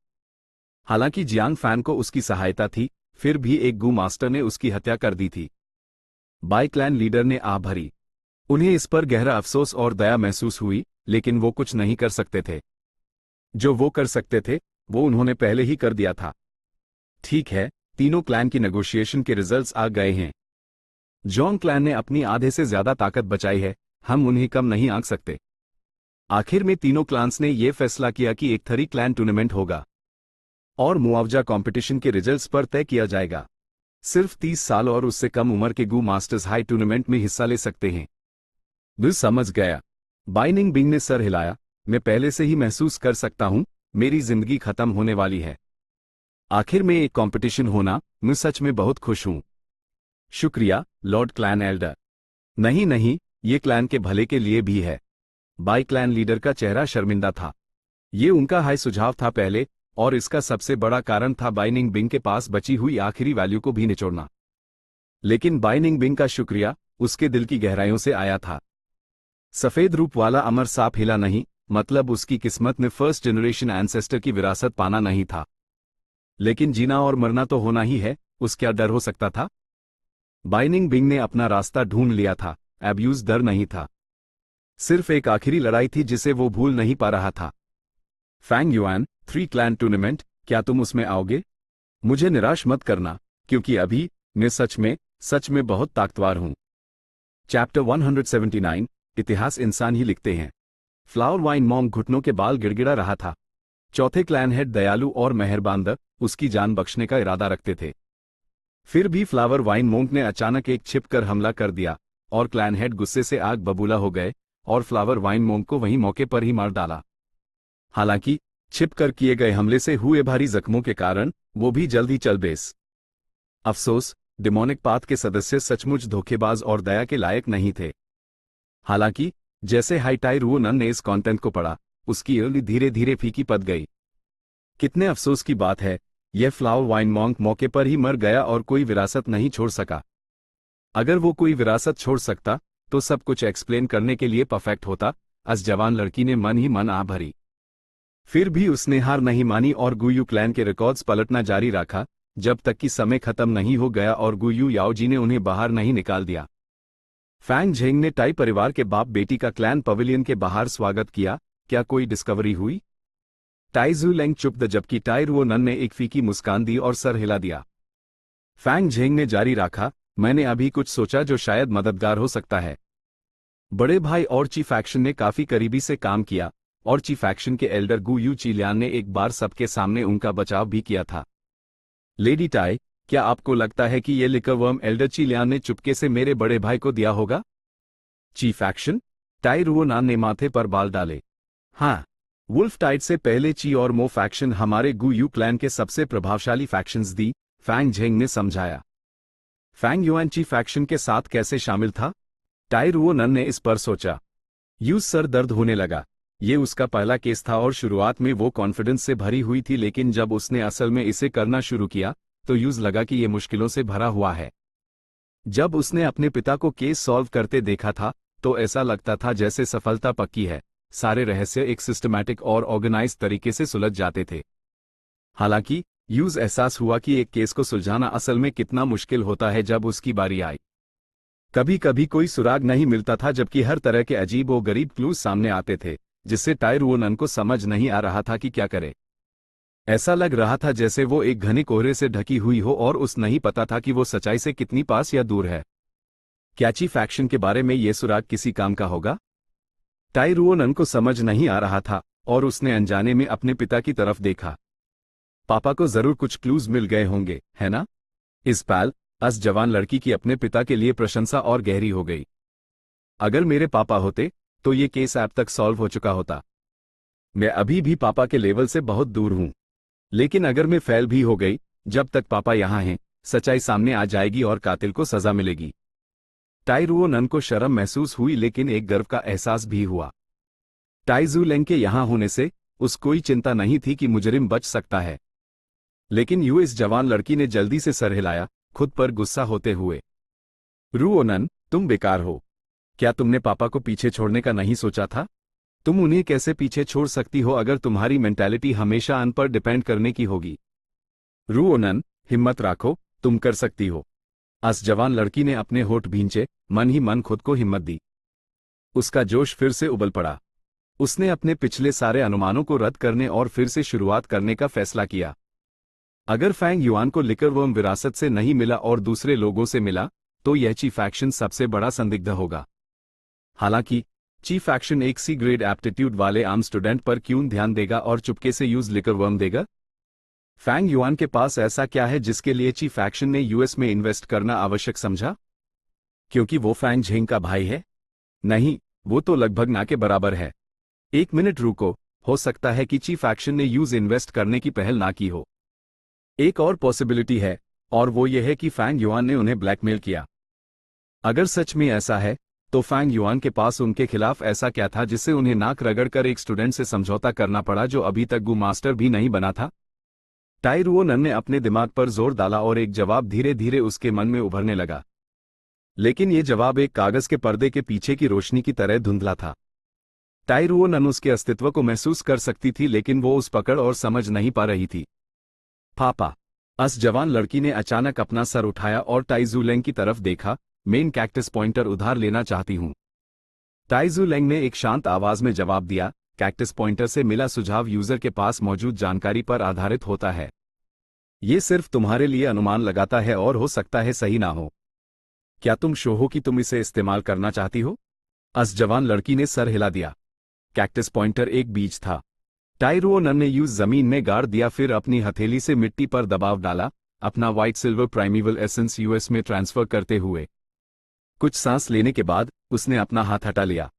हालांकि जियांग फैन को उसकी सहायता थी, फिर भी एक गू मास्टर ने उसकी हत्या कर दी थी। बाई क्लैन लीडर ने आह भरी। उन्हें इस पर गहरा अफसोस और दया महसूस हुई, लेकिन वो कुछ नहीं कर सकते थे। जो वो कर सकते थे वो उन्होंने पहले ही कर दिया था। ठीक है, तीनों क्लैन की नेगोशिएशन के रिजल्ट्स आ गए हैं। जोंग क्लैन ने अपनी आधे से ज्यादा ताकत बचाई है, हम उन्हें कम नहीं आंक सकते। आखिर में तीनों क्लान्स ने यह फैसला किया कि एक थरी क्लैन टूर्नामेंट होगा और मुआवजा कंपटीशन के रिजल्ट्स पर तय किया जाएगा। सिर्फ 30 साल और उससे कम उम्र के गू मास्टर्स हाई टूर्नामेंट में हिस्सा ले सकते हैं। बिल समझ गया। बाइनिंग बिंग ने सर हिलाया। मैं पहले से ही महसूस कर सकता हूं, मेरी जिंदगी खत्म होने वाली है। आखिर में एक कंपटीशन होना, मैं सच में बहुत खुश हूं। शुक्रिया लॉर्ड क्लैन एल्डर। नहीं नहीं, ये क्लैन के भले के लिए भी है। बाई क्लैन लीडर का चेहरा शर्मिंदा था। ये उनका हाई सुझाव था पहले, और इसका सबसे बड़ा कारण था बाइनिंग बिंग के पास बची हुई आखिरी वैल्यू को भी निचोड़ना। लेकिन बाइनिंग बिंग का शुक्रिया उसके दिल की गहराइयों से आया था। सफेद रूप वाला अमर सांप हिला नहीं, मतलब उसकी किस्मत में फर्स्ट जनरेशन एंसेस्टर की विरासत पाना नहीं था। लेकिन जीना और मरना तो होना ही है, उस क्या डर हो सकता था। बाइनिंग बिंग ने अपना रास्ता ढूंढ लिया था, एब्यूज डर नहीं था। सिर्फ एक आखिरी लड़ाई थी जिसे वो भूल नहीं पा रहा था। फैंग युआन 3 क्लैन टूर्नामेंट, क्या तुम उसमें आओगे? मुझे निराश मत करना, क्योंकि अभी मैं सच में बहुत ताकतवर हूं। चैप्टर 179, इतिहास इंसान ही लिखते हैं। फ्लावर वाइन मॉन्ग घुटनों के बाल गिड़गिड़ा रहा था। चौथे क्लैन हेड दयालु और मेहरबान उसकी जान बख्शने का इरादा रखते थे। फिर भी फ्लावर वाइन मोंक ने अचानक एक छिप कर हमला कर दिया, और क्लैन हेड गुस्से से आग बबूला हो गए और फ्लावर वाइन मोंक को वहीं मौके पर ही मार डाला। हालांकि छिप कर किए गए हमले से हुए भारी जख्मों के कारण वो भी जल्द ही चल बेस। अफसोस, डिमोनिक पाथ के सदस्य सचमुच धोखेबाज और दया के लायक नहीं थे। हालांकि जैसे हाईटाई रुओनन ने इस कंटेंट को पढ़ा, उसकी उंगली धीरे धीरे फीकी पड़ गई। कितने अफसोस की बात है, यह फ्लावर वाइन मॉन्क मौके पर ही मर गया और कोई विरासत नहीं छोड़ सका। अगर वो कोई विरासत छोड़ सकता तो सब कुछ एक्सप्लेन करने के लिए परफेक्ट होता। इस जवान लड़की ने मन ही मन आ भरी। फिर भी उसने हार नहीं मानी और गुयू क्लैन के रिकॉर्ड्स पलटना जारी रखा, जब तक कि समय खत्म नहीं हो गया और गुयू याओजी ने उन्हें बाहर नहीं निकाल दिया। फैंग झेंग ने टाई परिवार के बाप बेटी का क्लैन पवेलियन के बाहर स्वागत किया। क्या कोई डिस्कवरी हुई? टाई जू लेंग चुप द, जबकि टाई रुओनन ने एक फीकी मुस्कान दी और सर हिला दिया। फैंग झेंग ने जारी रखा, मैंने अभी कुछ सोचा जो शायद मददगार हो सकता है। बड़े भाई और चीफ एक्शन ने काफी करीबी से काम किया, और चीफ एक्शन के एल्डर गु यू चिलियान ने एक बार सबके सामने उनका बचाव भी किया था। लेडी टाई, क्या आपको लगता है कि ये लिकरवर्म एल्डर चिलियान ने चुपके से मेरे बड़े भाई को दिया होगा? चीफ एक्शन, टाई रुओनान ने माथे पर बाल डाले। हाँ, वुल्फ टाइड से पहले ची और मो फैक्शन हमारे गु यू क्लैन के सबसे प्रभावशाली फैक्शंस दी, फैंग झेंग ने समझाया। फैंग युआन चीफ एक्शन के साथ कैसे शामिल था? टाई रुओनन ने इस पर सोचा। यूज सर दर्द होने लगा। ये उसका पहला केस था और शुरुआत में वो कॉन्फिडेंस से भरी हुई थी, लेकिन जब उसने असल में इसे करना शुरू किया तो यूज लगा कि ये मुश्किलों से भरा हुआ है। जब उसने अपने पिता को केस सॉल्व करते देखा था तो ऐसा लगता था जैसे सफलता पक्की है, सारे रहस्य एक सिस्टमैटिक और ऑर्गेनाइज्ड तरीके से सुलझ जाते थे। हालांकि यूज एहसास हुआ कि एक केस को सुलझाना असल में कितना मुश्किल होता है जब उसकी बारी आई। कभी कभी कोई सुराग नहीं मिलता था, जबकि हर तरह के अजीब और गरीब क्लूज सामने आते थे, जिससे टाई रुओनन को समझ नहीं आ रहा था कि क्या करे। ऐसा लग रहा था जैसे वो एक घने कोहरे से ढकी हुई हो और उस नहीं पता था कि वो सच्चाई से कितनी पास या दूर है। क्या चीफ एक्शन के बारे में ये सुराग किसी काम का होगा? टाई रुओनन को समझ नहीं आ रहा था और उसने अनजाने में अपने पिता की तरफ देखा। पापा को जरूर कुछ क्लूज मिल गए होंगे, है ना? इस जवान लड़की की अपने पिता के लिए प्रशंसा और गहरी हो गई। अगर मेरे पापा होते तो ये केस अब तक सॉल्व हो चुका होता। मैं अभी भी पापा के लेवल से बहुत दूर हूं, लेकिन अगर मैं फेल भी हो गई, जब तक पापा यहां हैं, सच्चाई सामने आ जाएगी और कातिल को सजा मिलेगी। टाई रुओनन को शर्म महसूस हुई, लेकिन एक गर्व का एहसास भी हुआ। टाई जू लेंग के यहां होने से उस कोई चिंता नहीं थी कि मुजरिम बच सकता है। लेकिन यूएस जवान लड़की ने जल्दी से सर हिलाया, खुद पर गुस्सा होते हुए। रुओनन, तुम बेकार हो। क्या तुमने पापा को पीछे छोड़ने का नहीं सोचा था? तुम उन्हें कैसे पीछे छोड़ सकती हो अगर तुम्हारी मेंटालिटी हमेशा अन पर डिपेंड करने की होगी? रुओनन, हिम्मत रखो, तुम कर सकती हो। अस जवान लड़की ने अपने होठ भींचे, मन ही मन खुद को हिम्मत दी। उसका जोश फिर से उबल पड़ा। उसने अपने पिछले सारे अनुमानों को रद्द करने और फिर से शुरुआत करने का फैसला किया। अगर फैंग युआन को लिकरवर्म विरासत से नहीं मिला और दूसरे लोगों से मिला, तो यह चीफ एक्शन सबसे बड़ा संदिग्ध होगा। हालांकि चीफ एक्शन एक सी ग्रेड एप्टीट्यूड वाले आम स्टूडेंट पर क्यों ध्यान देगा और चुपके से यूज लिकरवर्म देगा? फैंग युआन के पास ऐसा क्या है जिसके लिए चीफ एक्शन ने यूएस में इन्वेस्ट करना आवश्यक समझा? क्योंकि वो फैंग झेंग का भाई है? नहीं, वो तो लगभग ना के बराबर है। एक मिनट रुको, हो सकता है कि चीफ एक्शन ने यूज इन्वेस्ट करने की पहल ना की हो। एक और पॉसिबिलिटी है, और वो ये है कि फैंग युआन ने उन्हें ब्लैकमेल किया। अगर सच में ऐसा है, तो फैंग युआन के पास उनके खिलाफ ऐसा क्या था जिससे उन्हें नाक रगड़कर एक स्टूडेंट से समझौता करना पड़ा जो अभी तक गू मास्टर भी नहीं बना था? टाई रुओनन ने अपने दिमाग पर जोर डाला और एक जवाब धीरे धीरे उसके मन में उभरने लगा। लेकिन ये जवाब एक कागज के पर्दे के पीछे की रोशनी की तरह धुंधला था। टाई रुओनन उसके अस्तित्व को महसूस कर सकती थी, लेकिन वो उस पकड़ और समझ नहीं पा रही थी। पापा, अस जवान लड़की ने अचानक अपना सर उठाया और टाइजू लेंग की तरफ देखा। मेन कैक्टस पॉइंटर उधार लेना चाहती हूं। टाइजू लेंग ने एक शांत आवाज में जवाब दिया, कैक्टस पॉइंटर से मिला सुझाव यूजर के पास मौजूद जानकारी पर आधारित होता है। ये सिर्फ तुम्हारे लिए अनुमान लगाता है और हो सकता है सही ना हो। क्या तुम श्योर हो कि तुम इसे इस्तेमाल करना चाहती हो? अस जवान लड़की ने सर हिला दिया। कैक्टस पॉइंटर एक बीज था। टाई रुओनन ने यूज जमीन में गाड़ दिया, फिर अपनी हथेली से मिट्टी पर दबाव डाला, अपना व्हाइट सिल्वर प्राइमेवल एसेंस यूएस में ट्रांसफर करते हुए। कुछ सांस लेने के बाद उसने अपना हाथ हटा लिया।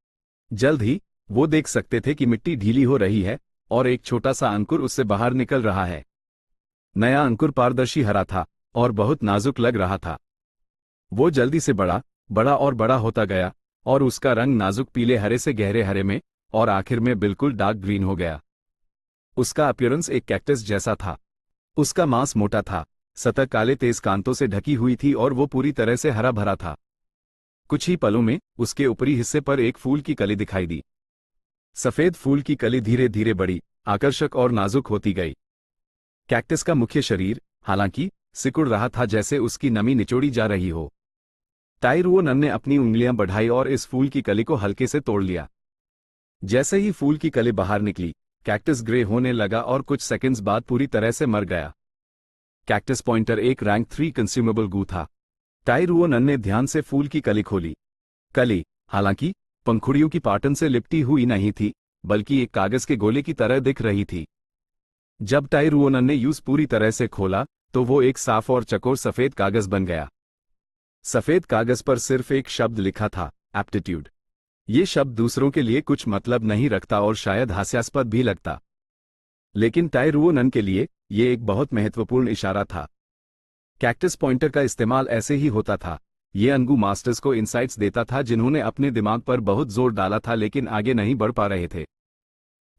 जल्द ही वो देख सकते थे कि मिट्टी ढीली हो रही है और एक छोटा सा अंकुर उससे बाहर निकल रहा है। नया अंकुर पारदर्शी हरा था और बहुत नाजुक लग रहा था। वो जल्दी से बड़ा और बड़ा होता गया और उसका रंग नाजुक पीले हरे से गहरे हरे में और आखिर में बिल्कुल डार्क ग्रीन हो गया। उसका अपीयरेंस एक कैक्टस जैसा था। उसका मांस मोटा था, सतह काले तेज कांतों से ढकी हुई थी और वो पूरी तरह से हरा भरा था। कुछ ही पलों में उसके ऊपरी हिस्से पर एक फूल की कली दिखाई दी। सफेद फूल की कली धीरे धीरे बड़ी, आकर्षक और नाजुक होती गई। कैक्टस का मुख्य शरीर, हालांकि, सिकुड़ रहा था जैसे उसकी नमी निचोड़ी जा रही हो। टाई रुओनन ने अपनी उंगलियां बढ़ाई और इस फूल की कली को हल्के से तोड़ लिया। जैसे ही फूल की कली बाहर निकली, कैक्टस ग्रे होने लगा और कुछ सेकंड्स बाद पूरी तरह से मर गया। कैक्टस पॉइंटर एक रैंक 3 कंज्यूमेबल गू था। टाई रुओनन ने ध्यान से फूल की कली खोली। कली, हालांकि, पंखुड़ियों की पाटन से लिपटी हुई नहीं थी, बल्कि एक कागज के गोले की तरह दिख रही थी। जब टाई रुओनन ने यूज पूरी तरह से खोला, तो वो एक साफ और चकोर सफेद कागज बन गया। सफेद कागज पर सिर्फ एक शब्द लिखा था, एप्टीट्यूड। ये शब्द दूसरों के लिए कुछ मतलब नहीं रखता और शायद हास्यास्पद भी लगता, लेकिन टाई रुओनन के लिए ये एक बहुत महत्वपूर्ण इशारा था। कैक्टस पॉइंटर का इस्तेमाल ऐसे ही होता था। ये अनगू मास्टर्स को इंसाइट्स देता था जिन्होंने अपने दिमाग पर बहुत जोर डाला था लेकिन आगे नहीं बढ़ पा रहे थे।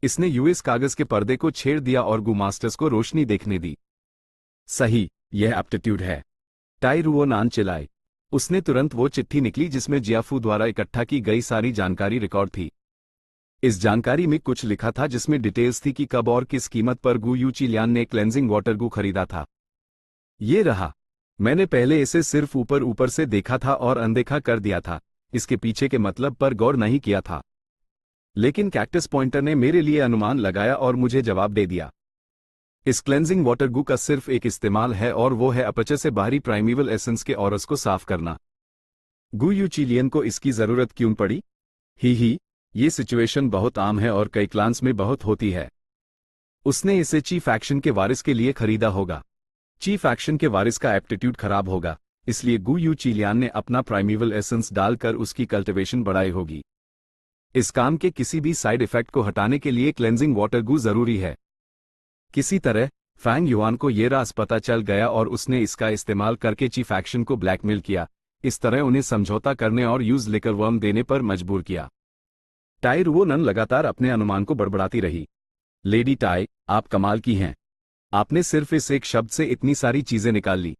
इसने यूएस कागज के पर्दे को छेड़ दिया और गू मास्टर्स को रोशनी देखने दी। सही, यह एप्टीट्यूड है। टाई रुओनन चिल्लाए। उसने तुरंत वो चिट्ठी निकली जिसमें जियाफू द्वारा इकट्ठा की गई सारी जानकारी रिकॉर्ड थी। इस जानकारी में कुछ लिखा था जिसमें डिटेल्स थी कि कब और किस कीमत पर गू यूचिलियान ने क्लेंजिंग वाटर गू खरीदा था। ये रहा। मैंने पहले इसे सिर्फ ऊपर ऊपर से देखा था और अनदेखा कर दिया था, इसके पीछे के मतलब पर गौर नहीं किया था। लेकिन कैक्टस पॉइंटर ने मेरे लिए अनुमान लगाया और मुझे जवाब दे दिया। इस क्लेंजिंग वाटर गू का सिर्फ एक इस्तेमाल है और वो है अपचर से बाहरी प्राइमेवल एसेंस के ऑरस को साफ करना। गू यूचिलियन को इसकी जरूरत क्यों पड़ी? ही, ये सिचुएशन बहुत आम है और कई क्लान्स में बहुत होती है। उसने इसे चीफ एक्शन के वारिस के लिए खरीदा होगा। चीफ एक्शन के वारिस का एप्टीट्यूड खराब होगा, इसलिए गू यूचिलियान ने अपना प्राइमेवल एसेंस डालकर उसकी कल्टिवेशन बढ़ाई होगी। इस काम के किसी भी साइड इफेक्ट को हटाने के लिए क्लेंजिंग वाटर गू जरूरी है। किसी तरह फैंग युआन को ये राज पता चल गया और उसने इसका इस्तेमाल करके चीफ एक्शन को ब्लैकमेल किया, इस तरह उन्हें समझौता करने और यूज लिकरवर्म देने पर मजबूर किया। टाई रुओनन लगातार अपने अनुमान को बड़बड़ाती रही। लेडी टाई, आप कमाल की हैं। आपने सिर्फ इस एक शब्द से इतनी सारी चीजें निकाल ली।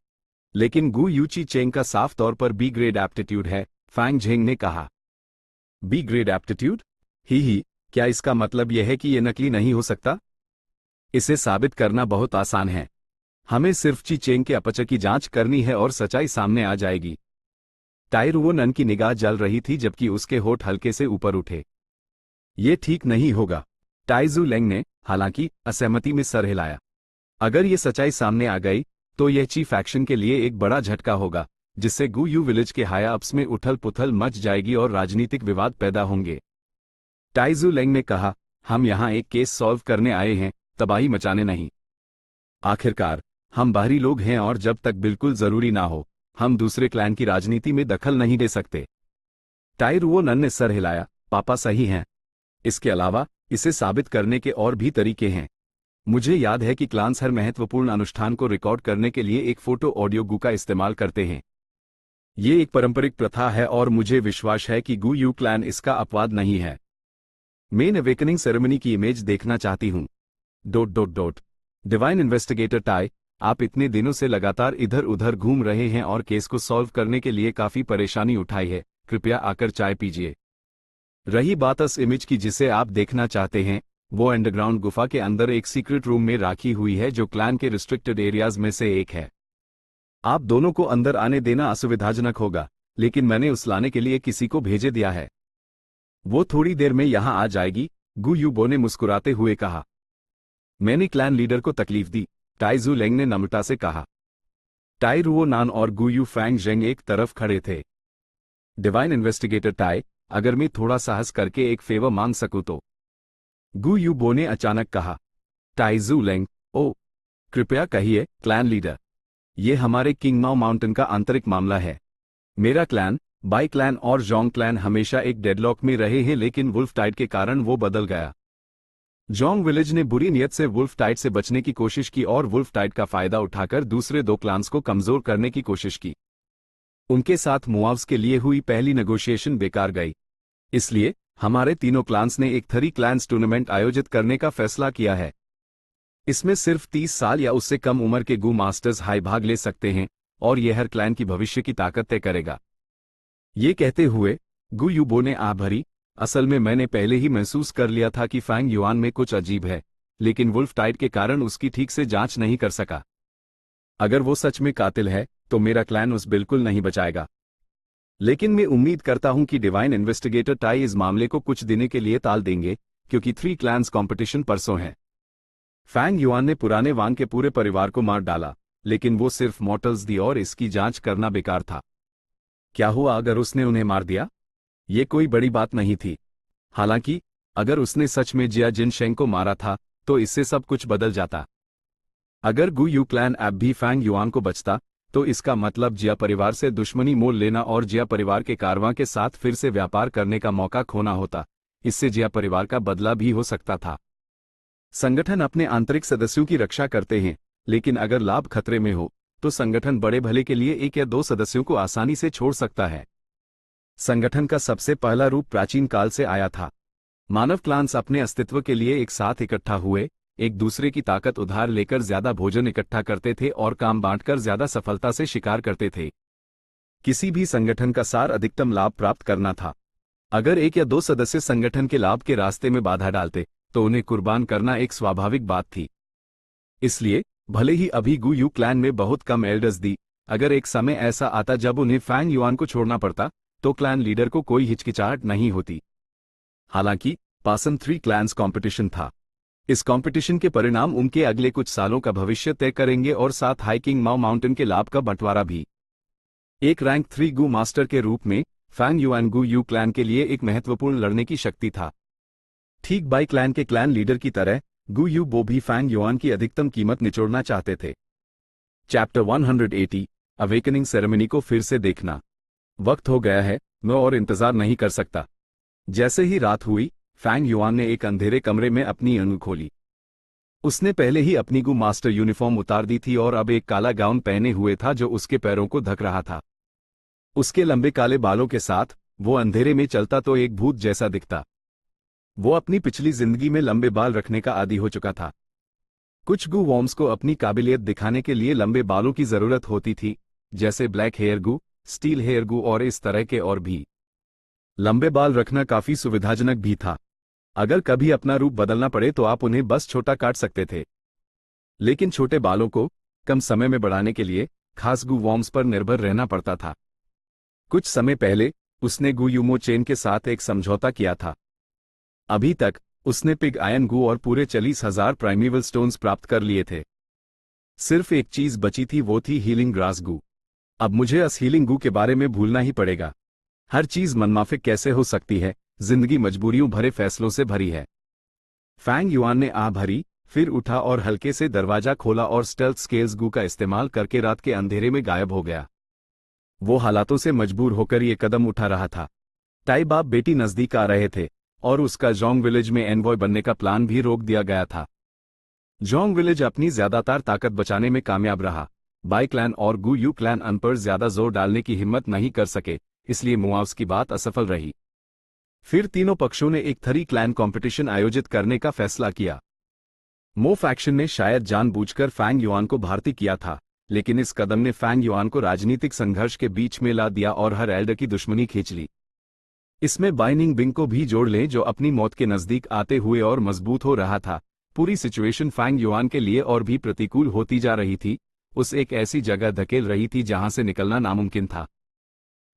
लेकिन गु यूची चेंग का साफ तौर पर बी ग्रेड एप्टीट्यूड है, फैंग झेंग ने कहा। B grade aptitude? ही, क्या इसका मतलब यह है कि यह नकली नहीं हो सकता? इसे साबित करना बहुत आसान है। हमें सिर्फ ची चेंग के अपचर की जांच करनी है और सच्चाई सामने आ जाएगी। टाई रुओ नन की निगाह जल रही थी जबकि उसके होठ हल्के से ऊपर उठे। ये ठीक नहीं होगा, टाई जू लेंग ने हालांकि असहमति में सर हिलाया। अगर ये सच्चाई सामने आ गई तो यह चीफ एक्शन के लिए एक बड़ा झटका होगा, जिससे गु यू विलेज के हाई अप्स में उथल पुथल मच जाएगी और राजनीतिक विवाद पैदा होंगे। टाई जू लेंग ने कहा, हम यहां एक केस सॉल्व करने आए हैं, तबाही मचाने नहीं। आखिरकार हम बाहरी लोग हैं और जब तक बिल्कुल जरूरी ना हो हम दूसरे क्लैन की राजनीति में दखल नहीं दे सकते। टाई रुओ नन ने सर हिलाया, पापा सही हैं। इसके अलावा इसे साबित करने के और भी तरीके हैं। मुझे याद है कि क्लान्स हर महत्वपूर्ण अनुष्ठान को रिकॉर्ड करने के लिए एक फोटो ऑडियो गु का इस्तेमाल करते हैं। ये एक पारंपरिक प्रथा है और मुझे विश्वास है कि गु यू क्लैन इसका अपवाद नहीं है। मेन अवेकनिंग सेरेमनी की इमेज देखना चाहती हूं। ... डिवाइन इन्वेस्टिगेटर टाई, आप इतने दिनों से लगातार इधर उधर घूम रहे हैं और केस को सॉल्व करने के लिए काफी परेशानी उठाई है, कृपया आकर चाय पीजिए। रही बात उस इमेज की जिसे आप देखना चाहते हैं, वो अंडरग्राउंड गुफा के अंदर एक सीक्रेट रूम में राखी हुई है जो क्लैन के रिस्ट्रिक्टेड एरियाज में से एक है। आप दोनों को अंदर आने देना असुविधाजनक होगा, लेकिन मैंने उस लाने के लिए किसी को भेजे दिया है। वो थोड़ी देर में यहां आ जाएगी, गु यूबो ने मुस्कुराते हुए कहा। मैंने क्लैन लीडर को तकलीफ दी, टाई जू लेंग ने नम्रता से कहा। टाई रुओ नान और गु यू फैंग जेंग एक तरफ खड़े थे। डिवाइन इन्वेस्टिगेटर टाई, अगर मैं थोड़ा साहस करके एक फेवर मांग सकूं तो। गु यूबो ने अचानक कहा। टाई जू लेंग, ओ कृपया कहिए क्लैन लीडर। ये हमारे किंगमाओ माउंटेन का आंतरिक मामला है। मेरा क्लैन, बाई क्लैन और जोंग क्लैन हमेशा एक डेडलॉक में रहे हैं, लेकिन वुल्फ टाइड के कारण वो बदल गया। जोंग विलेज ने बुरी नियत से वुल्फ टाइड से बचने की कोशिश की और वुल्फ टाइड का फायदा उठाकर दूसरे दो क्लान्स को कमजोर करने की कोशिश की। उनके साथ मुआवज के लिए हुई पहली नेगोशिएशन बेकार गई। इसलिए हमारे तीनों क्लान्स ने एक थरी क्लैंस टूर्नामेंट आयोजित करने का फैसला किया है। इसमें सिर्फ 30 साल या उससे कम उम्र के गु मास्टर्स हाई भाग ले सकते हैं और यह हर क्लैन की भविष्य की ताकत तय करेगा। ये कहते हुए गु यूबो ने आह भरी, असल में मैंने पहले ही महसूस कर लिया था कि फैंग युआन में कुछ अजीब है, लेकिन वुल्फ टाइड के कारण उसकी ठीक से जांच नहीं कर सका। अगर वो सच में कातिल है तो मेरा क्लैन उस बिल्कुल नहीं बचाएगा। लेकिन मैं उम्मीद करता हूं कि डिवाइन इन्वेस्टिगेटर टाई इस मामले को कुछ दिनों के लिए टाल देंगे, क्योंकि 3 क्लैंस कंपटीशन परसों है। फैंग युआन ने पुराने वांग के पूरे परिवार को मार डाला, लेकिन वो सिर्फ मॉर्टल्स दी और इसकी जांच करना बेकार था। क्या हुआ अगर उसने उन्हें मार दिया? ये कोई बड़ी बात नहीं थी। हालांकि अगर उसने सच में जिया जिनशेंग को मारा था तो इससे सब कुछ बदल जाता। अगर गु यू क्लैन अब भी फैंग युआन को बचता तो इसका मतलब जिया परिवार से दुश्मनी मोल लेना और जिया परिवार के कारवां के साथ फिर से व्यापार करने का मौका खोना होता। इससे जिया परिवार का बदला भी हो सकता था। संगठन अपने आंतरिक सदस्यों की रक्षा करते हैं, लेकिन अगर लाभ खतरे में हो तो संगठन बड़े भले के लिए 1 या 2 सदस्यों को आसानी से छोड़ सकता है। संगठन का सबसे पहला रूप प्राचीन काल से आया था। मानव क्लान्स अपने अस्तित्व के लिए एक साथ इकट्ठा हुए, एक दूसरे की ताकत उधार लेकर ज्यादा भोजन इकट्ठा करते थे और काम बांटकर ज्यादा सफलता से शिकार करते थे। किसी भी संगठन का सार अधिकतम लाभ प्राप्त करना था। अगर 1 या 2 सदस्य संगठन के लाभ के रास्ते में बाधा डालते तो उन्हें कुर्बान करना एक स्वाभाविक बात थी। इसलिए भले ही अभी गु यू क्लैन में बहुत कम एल्डर्स दी, अगर एक समय ऐसा आता जब उन्हें फैंग युआन को छोड़ना पड़ता तो क्लैन लीडर को कोई हिचकिचाहट नहीं होती। हालांकि पासन 3 क्लैंस कंपटीशन था। इस कंपटीशन के परिणाम उनके अगले कुछ सालों का भविष्य तय करेंगे और साथ हाइकिंग माओ माउंटेन के लाभ का बंटवारा भी। एक रैंक 3 गु मास्टर के रूप में फैंग युआन गु यू क्लैन के लिए एक महत्वपूर्ण लड़ने की शक्ति था। ठीक बाई क्लैन के क्लैन लीडर की तरह गु यू बो भी फैंग युआन की अधिकतम कीमत निचोड़ना चाहते थे। चैप्टर 180 अवेकनिंग सेरेमनी को फिर से देखना। वक्त हो गया है, मैं और इंतजार नहीं कर सकता। जैसे ही रात हुई, फैंग युआन ने एक अंधेरे कमरे में अपनी आंख खोली। उसने पहले ही अपनी गु मास्टर यूनिफॉर्म उतार दी थी और अब एक काला गाउन पहने हुए था जो उसके पैरों को ढक रहा था। उसके लंबे काले बालों के साथ वो अंधेरे में चलता तो एक भूत जैसा दिखता। वो अपनी पिछली जिंदगी में लंबे बाल रखने का आदी हो चुका था। कुछ गू वॉर्म्स को अपनी काबिलियत दिखाने के लिए लंबे बालों की जरूरत होती थी, जैसे ब्लैक हेयर गू, स्टील हेयर गू और इस तरह के और भी। लंबे बाल रखना काफी सुविधाजनक भी था। अगर कभी अपना रूप बदलना पड़े तो आप उन्हें बस छोटा काट सकते थे। लेकिन छोटे बालों को कम समय में बढ़ाने के लिए खास गू वॉर्म्स पर निर्भर रहना पड़ता था। कुछ समय पहले उसने गू यूमो चेन के साथ एक समझौता किया था। अभी तक उसने पिग आयन गू और पूरे 40,000 प्राइमेवल स्टोन्स प्राप्त कर लिए थे। सिर्फ एक चीज बची थी, वो थी हीलिंग ग्रास गू। अब मुझे इस हीलिंग गू के बारे में भूलना ही पड़ेगा। हर चीज मनमाफिक कैसे हो सकती है, जिंदगी मजबूरियों भरे फैसलों से भरी है। फैंग युआन ने आह भरी, फिर उठा और हल्के से दरवाजा खोला और स्टेल्थ स्केल्स गू का इस्तेमाल करके रात के अंधेरे में गायब हो गया। वो हालातों से मजबूर होकर ये कदम उठा रहा था। टाई बाप बेटी नजदीक आ रहे थे और उसका जोंग विलेज में एनवॉय बनने का प्लान भी रोक दिया गया था। जोंग विलेज अपनी ज्यादातर ताकत बचाने में कामयाब रहा। बाई क्लैन और गू यू क्लैन अन पर ज्यादा जोर डालने की हिम्मत नहीं कर सके, इसलिए मुआवज की बात असफल रही। फिर तीनों पक्षों ने एक थरी क्लैन कंपटीशन आयोजित करने का फैसला किया। मो फैक्शन ने शायद जानबूझकर फैंग युआन को भारती किया था, लेकिन इस कदम ने फैंग युआन को राजनीतिक संघर्ष के बीच में ला दिया और हर एल्डर की दुश्मनी खींच ली। इसमें बाइनिंग बिंग को भी जोड़ लें, जो अपनी मौत के नजदीक आते हुए और मजबूत हो रहा था। पूरी सिचुएशन फैंग युआन के लिए और भी प्रतिकूल होती जा रही थी। उस एक ऐसी जगह धकेल रही थी जहां से निकलना नामुमकिन था।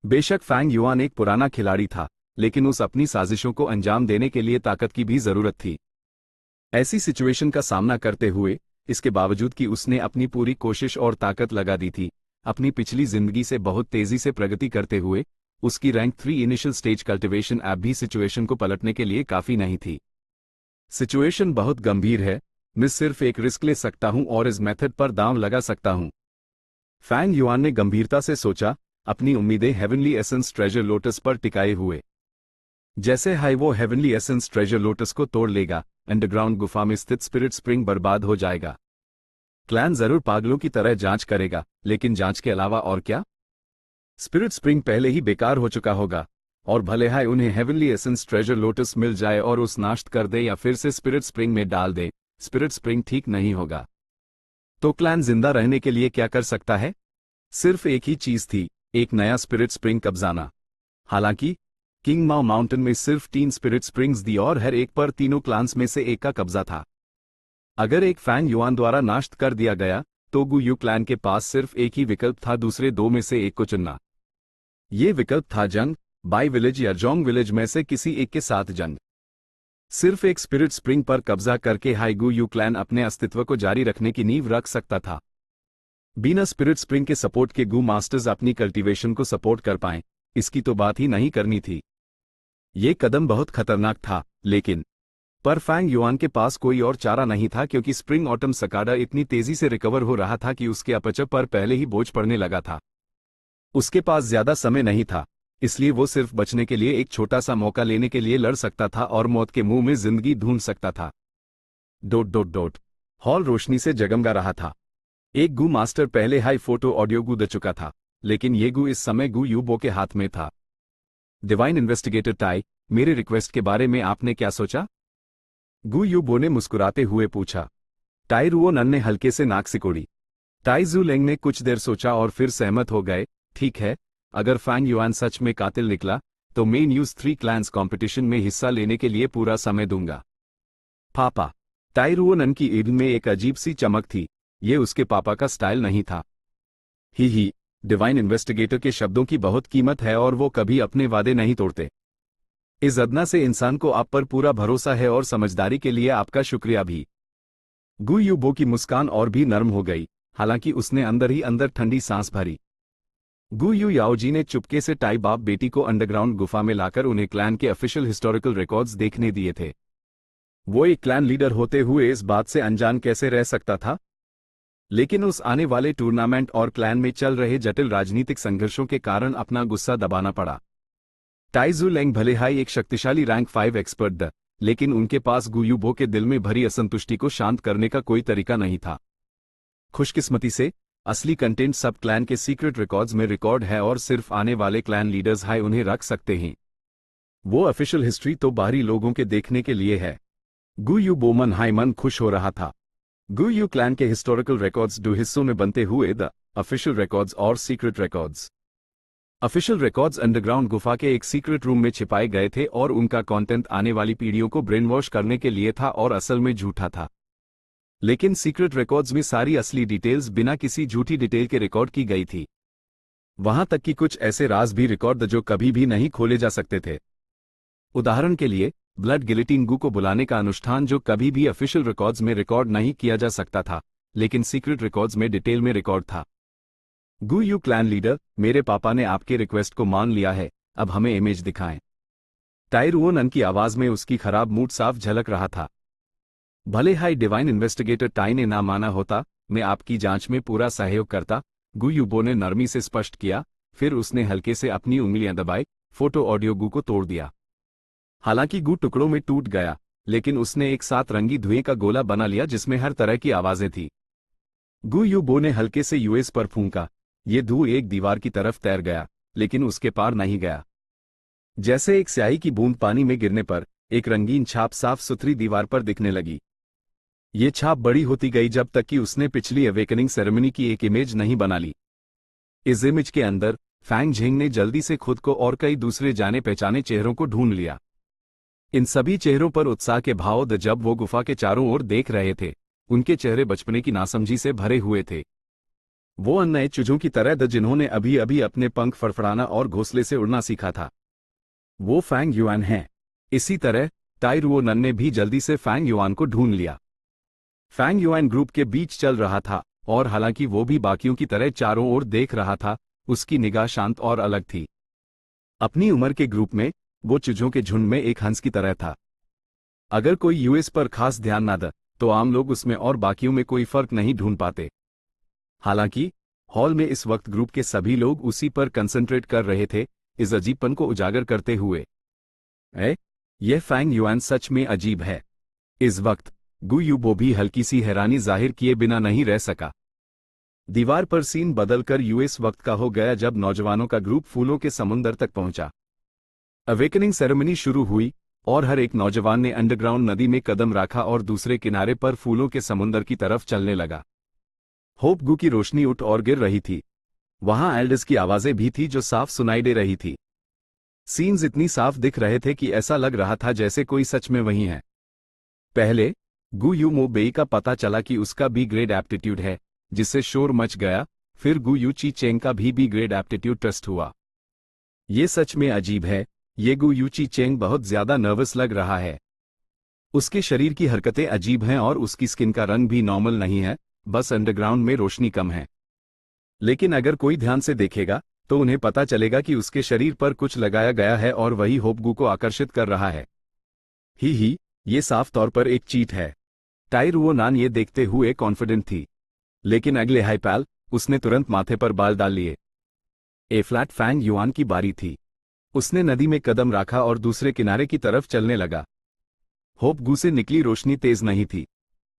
बेशक फैंग युआन एक पुराना खिलाड़ी था, लेकिन उस अपनी साजिशों को अंजाम देने के लिए ताकत की भी जरूरत थी। ऐसी सिचुएशन का सामना करते हुए, इसके बावजूद कि उसने अपनी पूरी कोशिश और ताकत लगा दी थी, अपनी पिछली जिंदगी से बहुत तेजी से प्रगति करते हुए, उसकी rank 3 initial stage cultivation app भी सिचुएशन को पलटने के लिए काफी नहीं थी। सिचुएशन बहुत गंभीर है, मैं सिर्फ एक रिस्क ले सकता हूं और इस मेथड पर दांव लगा सकता हूं। फैंग युआन ने गंभीरता से सोचा, अपनी उम्मीदें हेवनली एसेंस ट्रेजर लोटस पर टिकाए हुए। जैसे हाई वो हेवनली एसेंस ट्रेजर लोटस को तोड़ लेगा, अंडरग्राउंड गुफा में स्थित स्पिरिट स्प्रिंग बर्बाद हो जाएगा। क्लैन जरूर पागलों की तरह जांच करेगा, लेकिन जांच के अलावा और क्या? स्पिरिट स्प्रिंग पहले ही बेकार हो चुका होगा, और भले हाय उन्हें हेवनली एसेंस ट्रेजर लोटस मिल जाए और उस नाश्त कर दे या फिर से स्पिरिट स्प्रिंग में डाल दे, स्पिरिट स्प्रिंग ठीक नहीं होगा। तो क्लैन जिंदा रहने के लिए क्या कर सकता है? सिर्फ एक ही चीज थी, एक नया स्पिरिट स्प्रिंग कब्जाना। हालांकि किंग माओ माउंटेन में सिर्फ 3 स्पिरिट स्प्रिंग्स थी और हर एक पर तीनों क्लान्स में से एक का कब्जा था। अगर एक फैंग युआन द्वारा नाश्त कर दिया गया, तो गू यू क्लैन के पास सिर्फ एक ही विकल्प था, दूसरे दो में से एक को चुनना। ये विकल्प था जंग, बाई विलेज या जोंग विलेज में से किसी एक के साथ जंग। सिर्फ एक स्पिरिट स्प्रिंग पर कब्जा करके हाई गू यू क्लैन अपने अस्तित्व को जारी रखने की नींव रख सकता था। बिना स्पिरिट स्प्रिंग के सपोर्ट के गू मास्टर्स अपनी कल्टीवेशन को सपोर्ट कर पाएं, इसकी तो बात ही नहीं करनी थी। ये कदम बहुत खतरनाक था, लेकिन पर फैंग युआन के पास कोई और चारा नहीं था, क्योंकि स्प्रिंग ऑटम सकाडा इतनी तेजी से रिकवर हो रहा था कि उसके अपचप पर पहले ही बोझ पड़ने लगा था। उसके पास ज्यादा समय नहीं था, इसलिए वो सिर्फ बचने के लिए एक छोटा सा मौका लेने के लिए लड़ सकता था और मौत के मुंह में जिंदगी ढूंढ सकता था। हॉल रोशनी से जगमगा रहा था। एक गू मास्टर पहले हाई फोटो ऑडियो गू दे चुका था, लेकिन ये गू इस समय गू यूबो के हाथ में था। डिवाइन इन्वेस्टिगेटर टाई, मेरे रिक्वेस्ट के बारे में आपने क्या सोचा? गू यूबो ने मुस्कुराते हुए पूछा। टाई रुओनन ने हल्के से नाक सिकोड़ी। टाई जू लेंग ने कुछ देर सोचा और फिर सहमत हो गए। ठीक है, अगर फैंग युआन सच में कातिल निकला, तो मैं न्यूज 3 क्लैंस कंपटीशन में हिस्सा लेने के लिए पूरा समय दूंगा। पापा। टाई रुओनन की ईद में एक अजीब सी चमक थी, ये उसके पापा का स्टाइल नहीं था। ही, डिवाइन इन्वेस्टिगेटर के शब्दों की बहुत कीमत है और वो कभी अपने वादे नहीं तोड़ते। इस अदना से इंसान को आप पर पूरा भरोसा है और समझदारी के लिए आपका शुक्रिया भी। गू यूबो की मुस्कान और भी नर्म हो गई, हालांकि उसने अंदर ही अंदर ठंडी सांस भरी। गू यू याओजी ने चुपके से टाई बाप बेटी को अंडरग्राउंड गुफा में लाकर उन्हें क्लैन के ऑफिशियल हिस्टोरिकल रिकॉर्ड्स देखने दिए थे। वो एक क्लैन लीडर होते हुए इस बात से अनजान कैसे रह सकता था? लेकिन उस आने वाले टूर्नामेंट और क्लैन में चल रहे जटिल राजनीतिक संघर्षों के कारण अपना गुस्सा दबाना पड़ा। टाई जू लेंग भले हाई एक शक्तिशाली रैंक 5 एक्सपर्ट द, लेकिन उनके पास गू यूबो के दिल में भरी असंतुष्टि को शांत करने का कोई तरीका नहीं था। खुशकिस्मती से असली कंटेंट सब क्लैन के सीक्रेट रिकॉर्ड्स में रिकॉर्ड है और सिर्फ आने वाले क्लैन लीडर्स हाई उन्हें रख सकते हैं। वो ऑफिशियल हिस्ट्री तो बाहरी लोगों के देखने के लिए है। गू यूबो मन हाई मन खुश हो रहा था। गु यू क्लैन के हिस्टोरिकल रिकॉर्ड्स दो हिस्सों में बनते हुए द ऑफिशियल रिकॉर्ड्स और secret records. Official records underground गुफा के एक सीक्रेट रूम में छिपाए गए थे और उनका कंटेंट आने वाली पीढ़ियों को ब्रेन वॉश करने के लिए था और असल में झूठा था। लेकिन सीक्रेट रिकॉर्ड्स में सारी असली डिटेल्स बिना किसी झूठी डिटेल के रिकॉर्ड की गई थी। वहां तक कि कुछ ऐसे राज भी रिकॉर्ड जो कभी भी नहीं खोले जा सकते थे। उदाहरण के लिए ब्लड गिलिटिन गु को बुलाने का अनुष्ठान जो कभी भी ऑफिशियल रिकॉर्ड्स में रिकॉर्ड नहीं किया जा सकता था, लेकिन सीक्रेट रिकॉर्ड्स में डिटेल में रिकॉर्ड था। गु यू क्लैन लीडर, मेरे पापा ने आपके रिक्वेस्ट को मान लिया है, अब हमें इमेज दिखाएं। टाई रुओ नन की आवाज में उसकी खराब मूड साफ झलक रहा था। भले हाई डिवाइन इन्वेस्टिगेटर टाई ने ना माना होता, मैं आपकी जांच में पूरा सहयोग करता, गु यूबो ने नरमी से स्पष्ट किया। फिर उसने हल्के से अपनी उंगलियां दबाई। फोटो ऑडियो गु को तोड़ दिया। हालांकि गु टुकड़ों में टूट गया, लेकिन उसने एक साथ रंगी धुएं का गोला बना लिया जिसमें हर तरह की आवाजें थी। गु यूबो ने हल्के से यूएस पर फूंका। ये धुएं एक दीवार की तरफ तैर गया, लेकिन उसके पार नहीं गया। जैसे एक स्याही की बूंद पानी में गिरने पर एक रंगीन छाप साफ सुथरी दीवार पर दिखने लगी। ये छाप बड़ी होती गई जब तक कि उसने पिछली अवेकनिंग सेरेमनी की एक इमेज नहीं बना ली। इस इमेज के अंदर फैंग झेंग ने जल्दी से खुद को और कई दूसरे जाने पहचाने चेहरों को ढूंढ लिया। इन सभी चेहरों पर उत्साह के भाव जब वो गुफा के चारों ओर देख रहे थे, उनके चेहरे बचपने की नासमझी से भरे हुए थे। वो उन नए चूजों की तरह जिन्होंने अभी अभी अपने पंख फड़फड़ाना और घोंसले से उड़ना सीखा था। वो फैंग युआन हैं। इसी तरह टाई रुओ नन ने भी जल्दी से फैंग युआन को ढूंढ लिया। फैंग युआन ग्रुप के बीच चल रहा था और हालांकि वो भी बाकियों की तरह चारों ओर देख रहा था, उसकी निगाह शांत और अलग थी। अपनी उम्र के ग्रुप में वो चूजों के झुंड में एक हंस की तरह था। अगर कोई यूएस पर खास ध्यान ना दे तो आम लोग उसमें और बाकियों में कोई फर्क नहीं ढूंढ पाते। हालांकि हॉल में इस वक्त ग्रुप के सभी लोग उसी पर कंसंट्रेट कर रहे थे, इस अजीबपन को उजागर करते हुए। यह फैंग युआन सच में अजीब है। इस वक्त गु यूबो भी हल्की सी हैरानी जाहिर किए बिना नहीं रह सका। दीवार पर सीन बदलकर यूएस वक्त का हो गया जब नौजवानों का ग्रुप फूलों के समुंदर तक पहुंचा। अवेकनिंग सेरेमनी शुरू हुई और हर एक नौजवान ने अंडरग्राउंड नदी में कदम रखा और दूसरे किनारे पर फूलों के समुंदर की तरफ चलने लगा। होप गु की रोशनी उठ और गिर रही थी। वहां एल्डर्स की आवाजें भी थी जो साफ सुनाई दे रही थी। सीन्स इतनी साफ दिख रहे थे कि ऐसा लग रहा था जैसे कोई सच में वहीं है। पहले गु यू मो बेई का पता चला कि उसका बी ग्रेड एप्टीट्यूड है, जिससे शोर मच गया। फिर गु यू ची चेंग का भी बी ग्रेड एप्टीट्यूड टेस्ट हुआ। ये सच में अजीब है। ये गु यू ची चेंग बहुत ज्यादा नर्वस लग रहा है। उसके शरीर की हरकतें अजीब हैं और उसकी स्किन का रंग भी नॉर्मल नहीं है, बस अंडरग्राउंड में रोशनी कम है। लेकिन अगर कोई ध्यान से देखेगा तो उन्हें पता चलेगा कि उसके शरीर पर कुछ लगाया गया है और वही होप गु को आकर्षित कर रहा है। ही ये साफ तौर पर एक चीट है। टाई रुओ नान ये देखते हुए कॉन्फिडेंट थी, लेकिन अगले हाइपैल उसने तुरंत माथे पर बाल डाल लिए। ए फ्लैट फैंग युआन की बारी थी। उसने नदी में कदम रखा और दूसरे किनारे की तरफ चलने लगा। होप गु से निकली रोशनी तेज नहीं थी।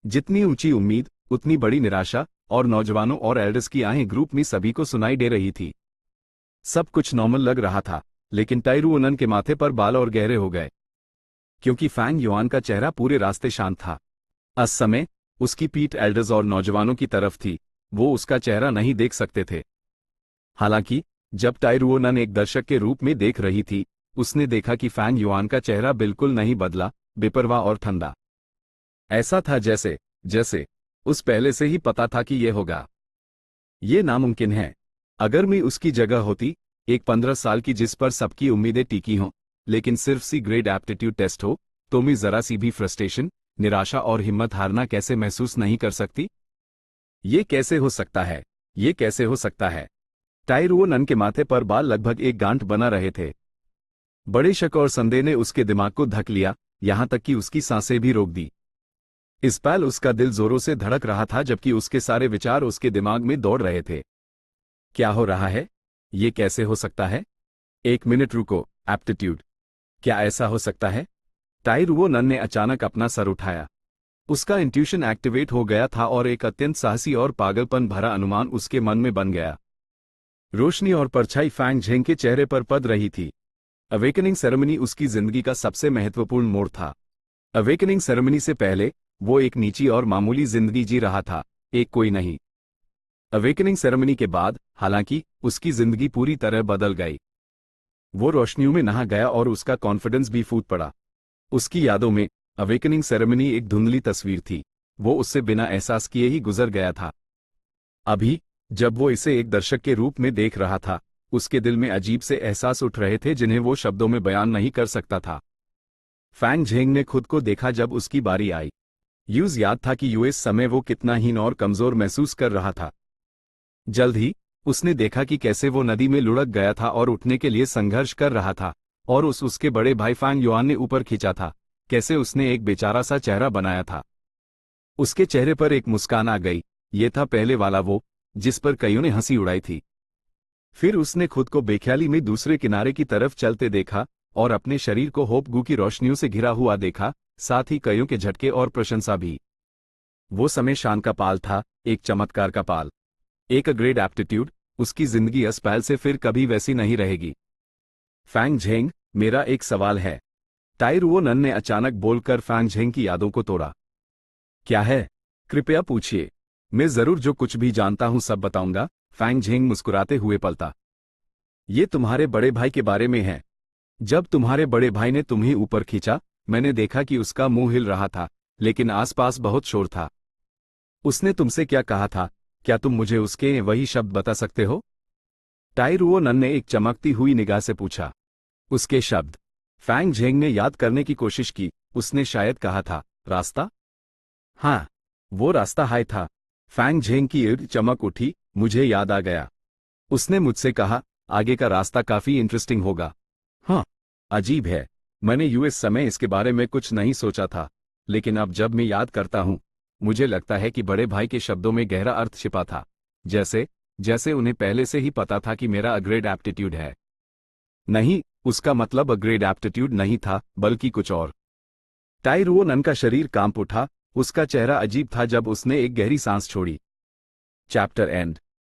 जितनी ऊंची उम्मीद उतनी बड़ी निराशा, और नौजवानों और एल्डर्स की आहें ग्रुप में सभी को सुनाई दे रही थी। सब कुछ नॉर्मल लग रहा था, लेकिन टाई रुओ नन के माथे पर बाल और गहरे हो गए, क्योंकि फैंग युआन का चेहरा पूरे रास्ते शांत था। उस समय उसकी पीठ एल्डर्स और नौजवानों की तरफ थी, वो उसका चेहरा नहीं देख सकते थे। हालांकि जब टाई रुओ नन एक दर्शक के रूप में देख रही थी, उसने देखा कि फैंग युआन का चेहरा बिल्कुल नहीं बदला, बेपरवाह और ठंडा। ऐसा था जैसे उस पहले से ही पता था कि यह होगा। ये नामुमकिन है। अगर मैं उसकी जगह होती, एक 15 साल की जिस पर सबकी उम्मीदें टिकी हों, लेकिन सिर्फ सी ग्रेड एप्टीट्यूड टेस्ट हो, तो मैं जरा सी भी फ्रस्ट्रेशन, निराशा और हिम्मत हारना कैसे महसूस नहीं कर सकती? ये कैसे हो सकता है? ये कैसे हो सकता है? टाई रुओ नन के माथे पर बाल लगभग एक गांठ बना रहे थे। बड़े शक और संदेह ने उसके दिमाग को धक लिया, यहां तक कि उसकी सांसें भी रोक दी। इस पल उसका दिल जोरों से धड़क रहा था जबकि उसके सारे विचार उसके दिमाग में दौड़ रहे थे। क्या हो रहा है? ये कैसे हो सकता है? एक मिनट रुको, एप्टीट्यूड, क्या ऐसा हो सकता है? टाई रुओ नन ने अचानक अपना सर उठाया। उसका इंट्यूशन एक्टिवेट हो गया था और एक अत्यंत साहसी और पागलपन भरा अनुमान उसके मन में बन गया। रोशनी और परछाई फैंग झेंग के चेहरे पर पड़ रही थी। अवेकनिंग सेरेमनी उसकी जिंदगी का सबसे महत्वपूर्ण मोड़ था। अवेकनिंग सेरेमनी से पहले वो एक नीची और मामूली जिंदगी जी रहा था, एक कोई नहीं। अवेकनिंग सेरेमनी के बाद हालांकि उसकी जिंदगी पूरी तरह बदल गई। वो रोशनियों में नहा गया और उसका कॉन्फिडेंस भी फूट पड़ा। उसकी यादों में अवेकनिंग सेरेमनी एक धुंधली तस्वीर थी, वो उससे बिना एहसास किए ही गुजर गया था। अभी जब वो इसे एक दर्शक के रूप में देख रहा था, उसके दिल में अजीब से एहसास उठ रहे थे जिन्हें वो शब्दों में बयान नहीं कर सकता था। फैंग झेंग ने खुद को देखा जब उसकी बारी आई। यूज याद था कि यूएस समय वो कितना हीन और कमजोर महसूस कर रहा था। जल्द ही उसने देखा कि कैसे वो नदी में लुढ़क गया था और उठने के लिए संघर्ष कर रहा था, और उसके बड़े भाई फैंग युआन ने ऊपर खींचा था, कैसे उसने एक बेचारा सा चेहरा बनाया था। उसके चेहरे पर एक मुस्कान आ गई, ये था पहले वाला वो, जिस पर कईयों ने हंसी उड़ाई थी। फिर उसने खुद को बेख्याली में दूसरे किनारे की तरफ चलते देखा और अपने शरीर को होप गू की रोशनियों से घिरा हुआ देखा, साथ ही कईयों के झटके और प्रशंसा भी। वो समय शान का पाल था, एक चमत्कार का पाल, एक ग्रेट एप्टीट्यूड। उसकी जिंदगी अस्पताल से फिर कभी वैसी नहीं रहेगी। फैंग झेंग, मेरा एक सवाल है। टाई रुओनन ने अचानक बोलकर फैंग झेंग की यादों को तोड़ा। क्या है? कृपया पूछिए, मैं जरूर जो कुछ भी जानता हूं सब बताऊंगा। फैंग झेंग मुस्कुराते हुए पलटा। ये तुम्हारे बड़े भाई के बारे में है। जब तुम्हारे बड़े भाई ने तुम्हें ऊपर खींचा, मैंने देखा कि उसका मुंह हिल रहा था, लेकिन आसपास बहुत शोर था। उसने तुमसे क्या कहा था? क्या तुम मुझे उसके वही शब्द बता सकते हो? टाई रुओनन ने एक चमकती हुई निगाह से पूछा। उसके शब्द? फैंग झेंग ने याद करने की कोशिश की। उसने शायद कहा था, रास्ता? हाँ, वो रास्ता हाय था। फैंग झेंग की ईद चमक उठी। मुझे याद आ गया। उसने मुझसे कहा, आगे का रास्ता काफी इंटरेस्टिंग होगा। हाँ, अजीब है, मैंने यूएस समय इसके बारे में कुछ नहीं सोचा था, लेकिन अब जब मैं याद करता हूं, मुझे लगता है कि बड़े भाई के शब्दों में गहरा अर्थ छिपा था, जैसे जैसे उन्हें पहले से ही पता था कि मेरा ग्रेट एप्टीट्यूड है। नहीं, उसका मतलब ग्रेट एप्टीट्यूड नहीं था, बल्कि कुछ और। टाई रुओनन का शरीर कांप उठा। उसका चेहरा अजीब था जब उसने एक गहरी सांस छोड़ी। Chapter and.